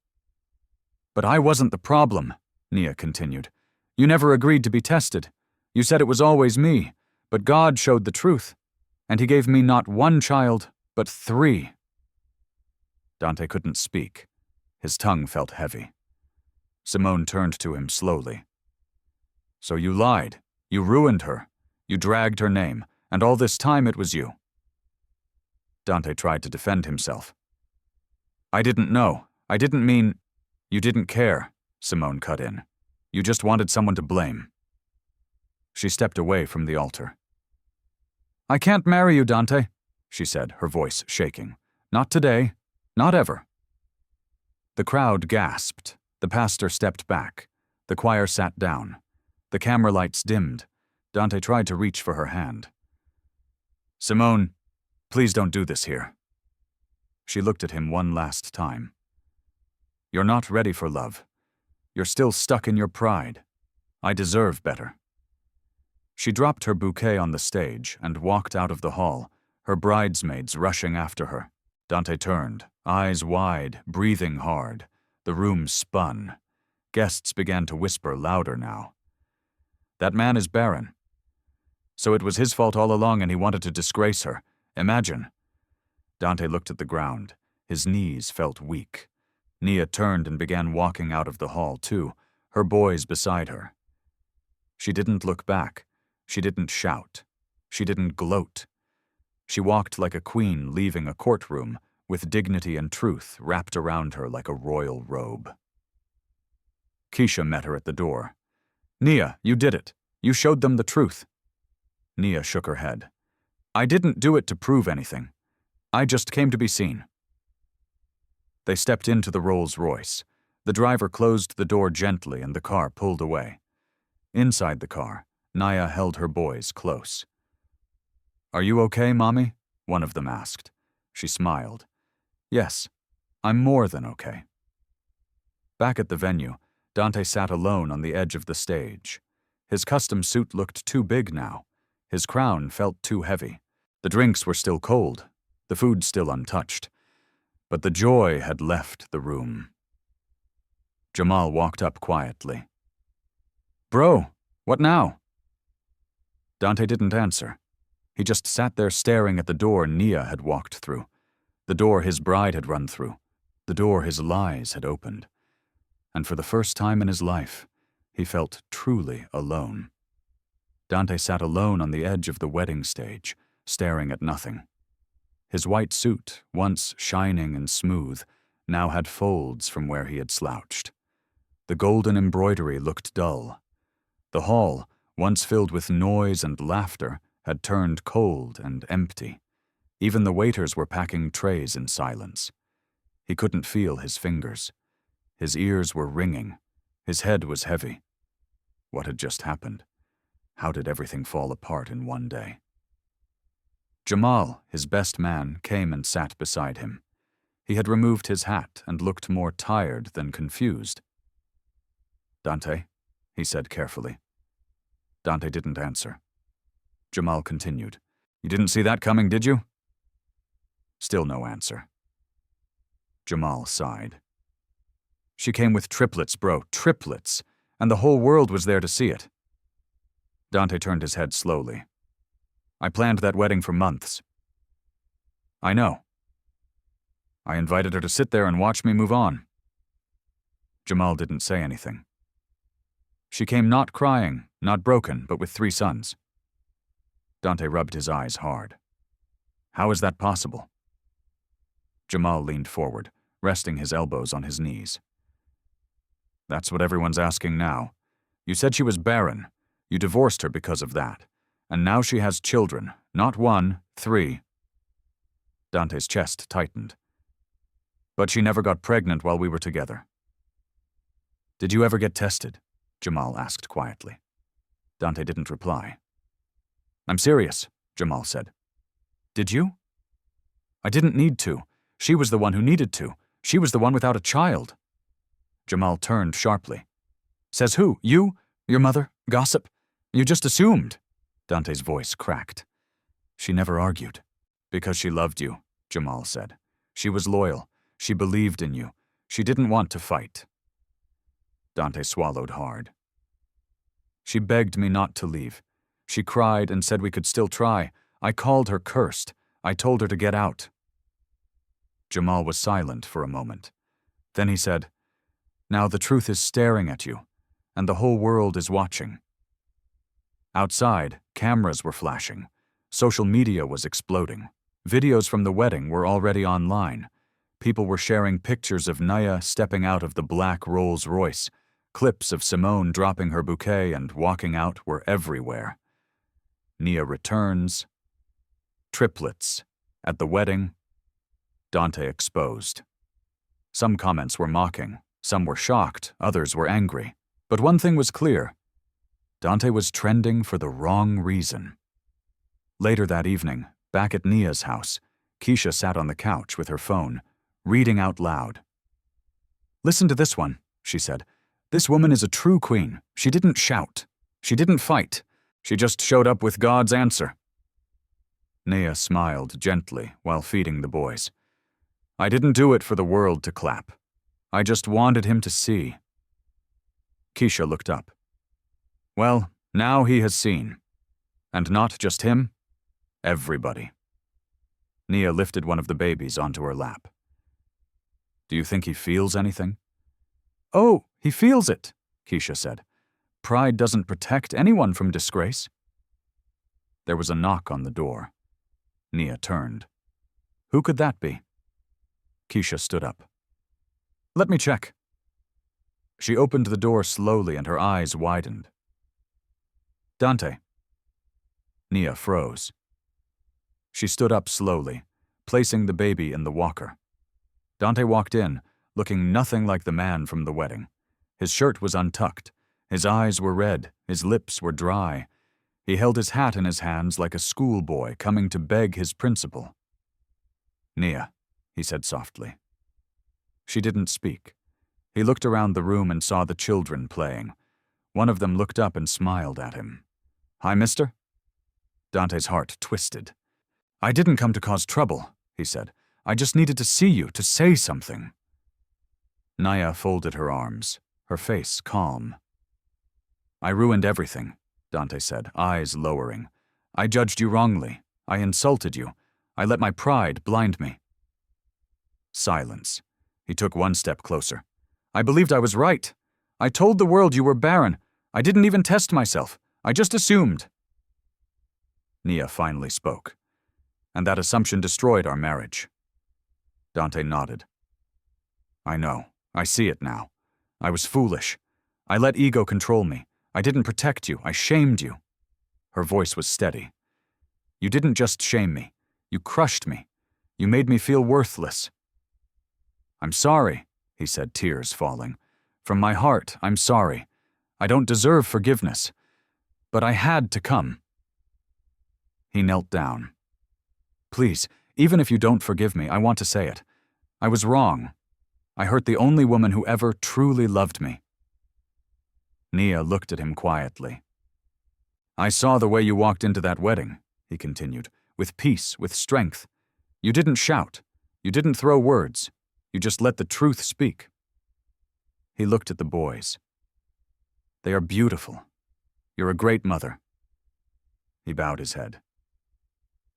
"But I wasn't the problem," Nia continued. "You never agreed to be tested. You said it was always me, but God showed the truth, and he gave me not 1 child, but 3. Dante couldn't speak. His tongue felt heavy. Simone turned to him slowly. "So you lied. You ruined her. You dragged her name, and all this time it was you." Dante tried to defend himself. "I didn't know. I didn't mean—" "You didn't care," Simone cut in. "You just wanted someone to blame." She stepped away from the altar. "I can't marry you, Dante," she said, her voice shaking. "Not today. Not ever." The crowd gasped. The pastor stepped back. The choir sat down. The camera lights dimmed. Dante tried to reach for her hand. "Simone, please don't do this here." She looked at him one last time. "You're not ready for love. You're still stuck in your pride. I deserve better." She dropped her bouquet on the stage and walked out of the hall, her bridesmaids rushing after her. Dante turned, eyes wide, breathing hard. The room spun. Guests began to whisper louder now. "That man is barren. So it was his fault all along and he wanted to disgrace her. Imagine." Dante looked at the ground. His knees felt weak. Nia turned and began walking out of the hall too, her boys beside her. She didn't look back. She didn't shout. She didn't gloat. She walked like a queen leaving a courtroom, with dignity and truth wrapped around her like a royal robe. Keisha met her at the door. "Nia, you did it. You showed them the truth." Nia shook her head. "I didn't do it to prove anything. I just came to be seen." They stepped into the Rolls-Royce. The driver closed the door gently and the car pulled away. Inside the car, Nia held her boys close. "Are you okay, Mommy?" one of them asked. She smiled. "Yes, I'm more than okay." Back at the venue, Dante sat alone on the edge of the stage. His custom suit looked too big now. His crown felt too heavy. The drinks were still cold, the food still untouched. But the joy had left the room. Jamal walked up quietly. "Bro, what now?" Dante didn't answer. He just sat there staring at the door Nia had walked through, the door his bride had run through, the door his lies had opened. And for the first time in his life, he felt truly alone. Dante sat alone on the edge of the wedding stage, staring at nothing. His white suit, once shining and smooth, now had folds from where he had slouched. The golden embroidery looked dull. The hall, once filled with noise and laughter, had turned cold and empty. Even the waiters were packing trays in silence. He couldn't feel his fingers. His ears were ringing. His head was heavy. What had just happened? How did everything fall apart in one day? Jamal, his best man, came and sat beside him. He had removed his hat and looked more tired than confused. "Dante," he said carefully. Dante didn't answer. Jamal continued. "You didn't see that coming, did you?" Still no answer. Jamal sighed. "She came with triplets, bro, triplets, and the whole world was there to see it." Dante turned his head slowly. "I planned that wedding for months." "I know." "I invited her to sit there and watch me move on." Jamal didn't say anything. "She came not crying, not broken, but with 3 sons." Dante rubbed his eyes hard. "How is that possible?" Jamal leaned forward, resting his elbows on his knees. "That's what everyone's asking now. You said she was barren. You divorced her because of that. And now she has children, not 1, 3. Dante's chest tightened. "But she never got pregnant while we were together." "Did you ever get tested?" Jamal asked quietly. Dante didn't reply. "I'm serious," Jamal said. "Did you?" "I didn't need to. She was the one who needed to. She was the one without a child." Jamal turned sharply. "Says who? You? Your mother? Gossip? You just assumed." Dante's voice cracked. She never argued. Because she loved you, Jamal said. She was loyal. She believed in you. She didn't want to fight. Dante swallowed hard. She begged me not to leave. She cried and said we could still try. I called her cursed. I told her to get out. Jamal was silent for a moment. Then he said, "Now the truth is staring at you, and the whole world is watching." Outside, cameras were flashing. Social media was exploding. Videos from the wedding were already online. People were sharing pictures of Naya stepping out of the black Rolls Royce. Clips of Simone dropping her bouquet and walking out were everywhere. Nia returns. Triplets. At the wedding. Dante exposed. Some comments were mocking. Some were shocked. Others were angry. But one thing was clear. Dante was trending for the wrong reason. Later that evening, back at Nia's house, Keisha sat on the couch with her phone, reading out loud. "Listen to this one," she said. "This woman is a true queen. She didn't shout. She didn't fight. She just showed up with God's answer." Nia smiled gently while feeding the boys. "I didn't do it for the world to clap. I just wanted him to see." Keisha looked up. "Well, now he has seen. And not just him, everybody." Nia lifted one of the babies onto her lap. "Do you think he feels anything?" "Oh, he feels it," Keisha said. "Pride doesn't protect anyone from disgrace." There was a knock on the door. Nia turned. Who could that be? Keisha stood up. "Let me check." She opened the door slowly and her eyes widened. "Dante." Nia froze. She stood up slowly, placing the baby in the walker. Dante walked in, looking nothing like the man from the wedding. His shirt was untucked. His eyes were red. His lips were dry. He held his hat in his hands like a schoolboy coming to beg his principal. "Nia," he said softly. She didn't speak. He looked around the room and saw the children playing. One of them looked up and smiled at him. "Hi, mister?" Dante's heart twisted. "I didn't come to cause trouble," he said. "I just needed to see you, to say something." Naya folded her arms, her face calm. "I ruined everything," Dante said, eyes lowering. "I judged you wrongly. I insulted you. I let my pride blind me." Silence. He took one step closer. "I believed I was right. I told the world you were barren. I didn't even test myself. I just assumed." Nia finally spoke. "And that assumption destroyed our marriage." Dante nodded. "I know. I see it now. I was foolish. I let ego control me. I didn't protect you. I shamed you." Her voice was steady. "You didn't just shame me. You crushed me. You made me feel worthless." "I'm sorry," he said, tears falling. "From my heart, I'm sorry. I don't deserve forgiveness. But I had to come." He knelt down. "Please, even if you don't forgive me, I want to say it. I was wrong. I hurt the only woman who ever truly loved me." Nia looked at him quietly. "I saw the way you walked into that wedding," he continued, "with peace, with strength. You didn't shout. You didn't throw words. You just let the truth speak." He looked at the boys. "They are beautiful. You're a great mother." He bowed his head.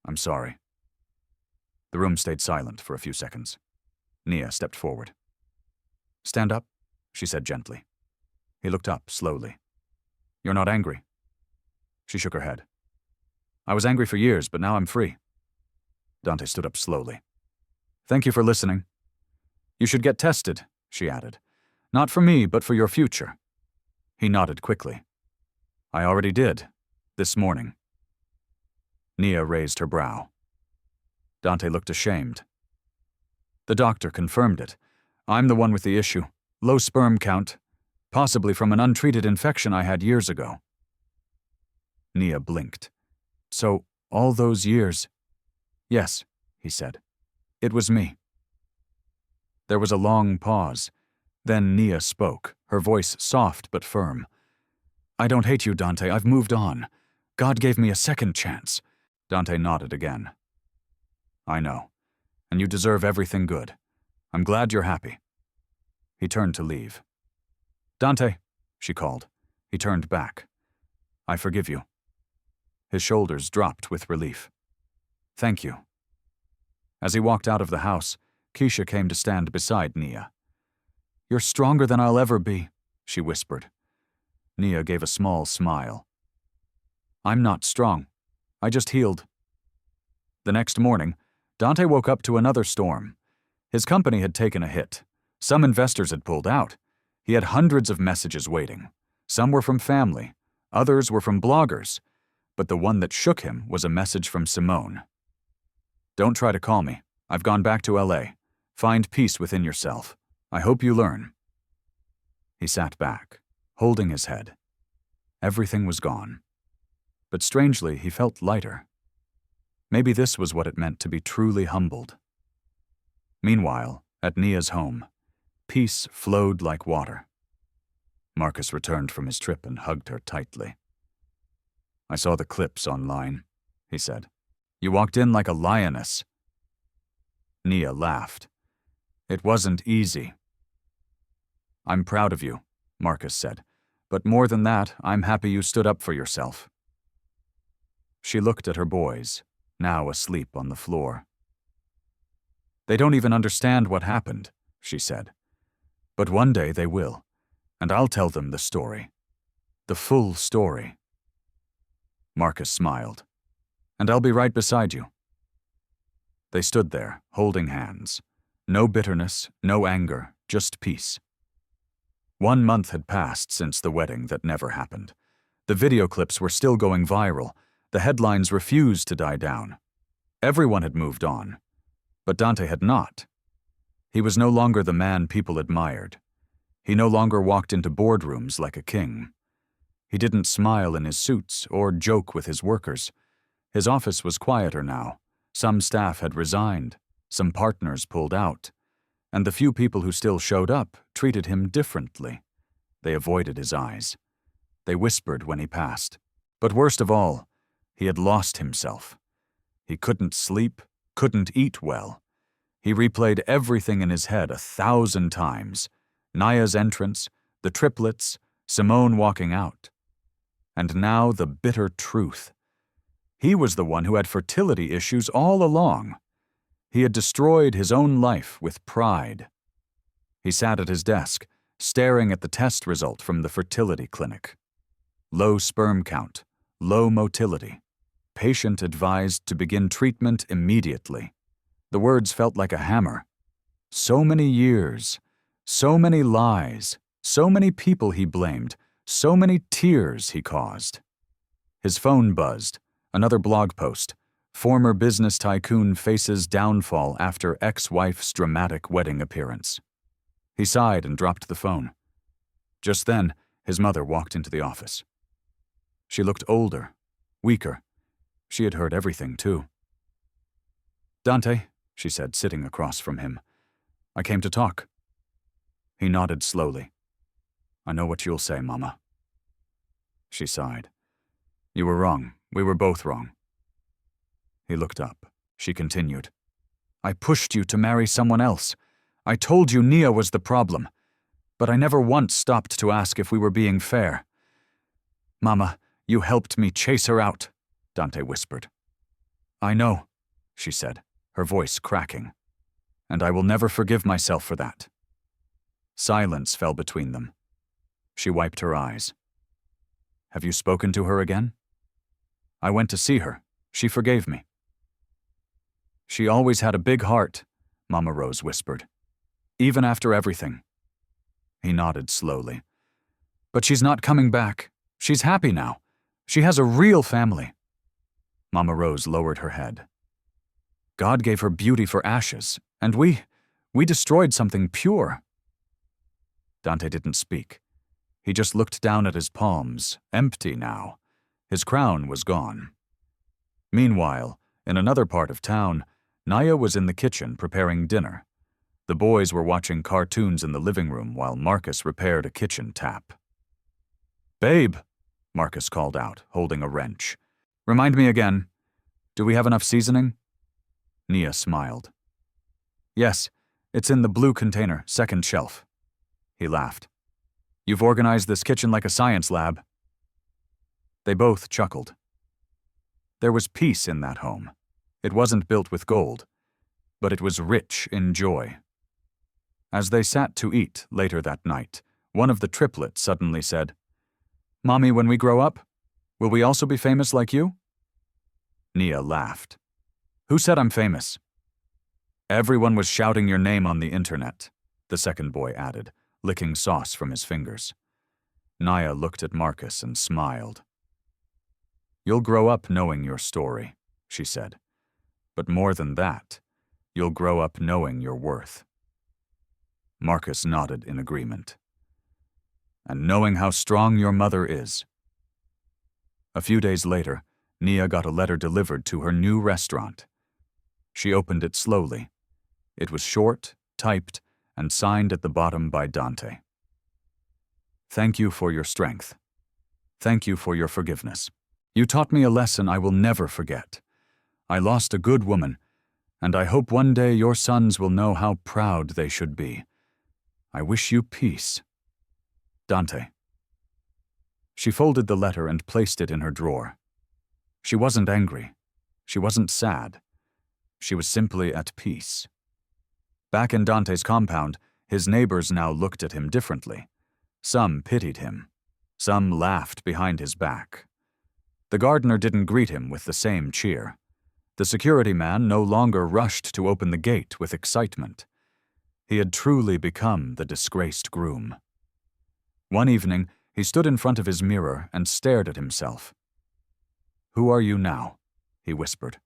"I'm sorry." The room stayed silent for a few seconds. Nia stepped forward. "Stand up," she said gently. He looked up slowly. "You're not angry?" She shook her head. "I was angry for years, but now I'm free." Dante stood up slowly. "Thank you for listening." "You should get tested," she added. "Not for me, but for your future." He nodded quickly. "I already did. This morning." Nia raised her brow. Dante looked ashamed. "The doctor confirmed it. I'm the one with the issue. Low sperm count. Possibly from an untreated infection I had years ago." Nia blinked. "So, all those years—" "Yes," he said. "It was me." There was a long pause. Then Nia spoke, her voice soft but firm. "I don't hate you, Dante. I've moved on. God gave me a second chance. Dante nodded again. I know, and you deserve everything good. I'm glad you're happy. He turned to leave. Dante, she called. He turned back. I forgive you. His shoulders dropped with relief. Thank you. As he walked out of the house, Keisha came to stand beside Nia. You're stronger than I'll ever be, she whispered. Nia gave a small smile. I'm not strong. I just healed. The next morning, Dante woke up to another storm. His company had taken a hit. Some investors had pulled out. He had hundreds of messages waiting. Some were from family. Others were from bloggers. But the one that shook him was a message from Simone. Don't try to call me. I've gone back to LA. Find peace within yourself. I hope you learn. He sat back, holding his head. Everything was gone. But strangely, he felt lighter. Maybe this was what it meant to be truly humbled. Meanwhile, at Nia's home, peace flowed like water. Marcus returned from his trip and hugged her tightly. I saw the clips online, he said. You walked in like a lioness. Nia laughed. It wasn't easy. I'm proud of you, Marcus said, but more than that, I'm happy you stood up for yourself. She looked at her boys, now asleep on the floor. They don't even understand what happened, she said. But one day they will, and I'll tell them the story. The full story. Marcus smiled. And I'll be right beside you. They stood there, holding hands. No bitterness, no anger, just peace. 1 month had passed since the wedding that never happened. The video clips were still going viral. The headlines refused to die down. Everyone had moved on. But Dante had not. He was no longer the man people admired. He no longer walked into boardrooms like a king. He didn't smile in his suits or joke with his workers. His office was quieter now. Some staff had resigned. Some partners pulled out. And the few people who still showed up treated him differently. They avoided his eyes. They whispered when he passed. But worst of all, he had lost himself. He couldn't sleep, couldn't eat well. He replayed everything in his head 1,000 times. Nia's entrance, the triplets, Simone walking out. And now the bitter truth. He was the one who had fertility issues all along. He had destroyed his own life with pride. He sat at his desk, staring at the test result from the fertility clinic. Low sperm count, low motility. Patient advised to begin treatment immediately. The words felt like a hammer. So many years, so many lies, so many people he blamed, so many tears he caused. His phone buzzed. Another blog post. Former business tycoon faces downfall after ex-wife's dramatic wedding appearance. He sighed and dropped the phone. Just then, his mother walked into the office. She looked older, weaker. She had heard everything, too. Dante, she said, sitting across from him. I came to talk. He nodded slowly. I know what you'll say, Mama. She sighed. You were wrong. We were both wrong. He looked up. She continued. I pushed you to marry someone else. I told you Nia was the problem. But I never once stopped to ask if we were being fair. Mama, you helped me chase her out, Dante whispered. I know, she said, her voice cracking. And I will never forgive myself for that. Silence fell between them. She wiped her eyes. Have you spoken to her again? I went to see her. She forgave me. She always had a big heart, Mama Rose whispered. Even after everything. He nodded slowly. But she's not coming back. She's happy now. She has a real family. Mama Rose lowered her head. God gave her beauty for ashes, and we destroyed something pure. Dante didn't speak. He just looked down at his palms, empty now. His crown was gone. Meanwhile, in another part of town, Nia was in the kitchen preparing dinner. The boys were watching cartoons in the living room while Marcus repaired a kitchen tap. Babe, Marcus called out, holding a wrench. Remind me again, do we have enough seasoning? Nia smiled. Yes, it's in the blue container, second shelf. He laughed. You've organized this kitchen like a science lab. They both chuckled. There was peace in that home. It wasn't built with gold, but it was rich in joy. As they sat to eat later that night, one of the triplets suddenly said, Mommy, when we grow up, will we also be famous like you? Nia laughed. Who said I'm famous? Everyone was shouting your name on the internet, the second boy added, licking sauce from his fingers. Nia looked at Marcus and smiled. You'll grow up knowing your story, she said. But more than that, you'll grow up knowing your worth. Marcus nodded in agreement. And knowing how strong your mother is. A few days later, Nia got a letter delivered to her new restaurant. She opened it slowly. It was short, typed, and signed at the bottom by Dante. Thank you for your strength. Thank you for your forgiveness. You taught me a lesson I will never forget. I lost a good woman, and I hope one day your sons will know how proud they should be. I wish you peace. Dante. She folded the letter and placed it in her drawer. She wasn't angry. She wasn't sad. She was simply at peace. Back in Dante's compound, his neighbors now looked at him differently. Some pitied him. Some laughed behind his back. The gardener didn't greet him with the same cheer. The security man no longer rushed to open the gate with excitement. He had truly become the disgraced groom. One evening, he stood in front of his mirror and stared at himself. Who are you now? He whispered.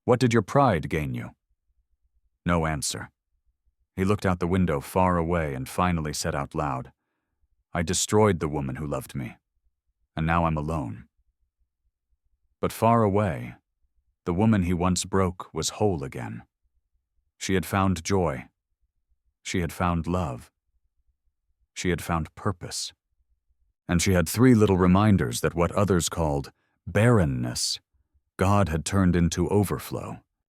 What did your pride gain you? No answer. He looked out the window far away and finally said out loud, I destroyed the woman who loved me, and now I'm alone. But far away, the woman he once broke was whole again. She had found joy. She had found love. She had found purpose. And she had 3 little reminders that what others called barrenness, God had turned into overflow.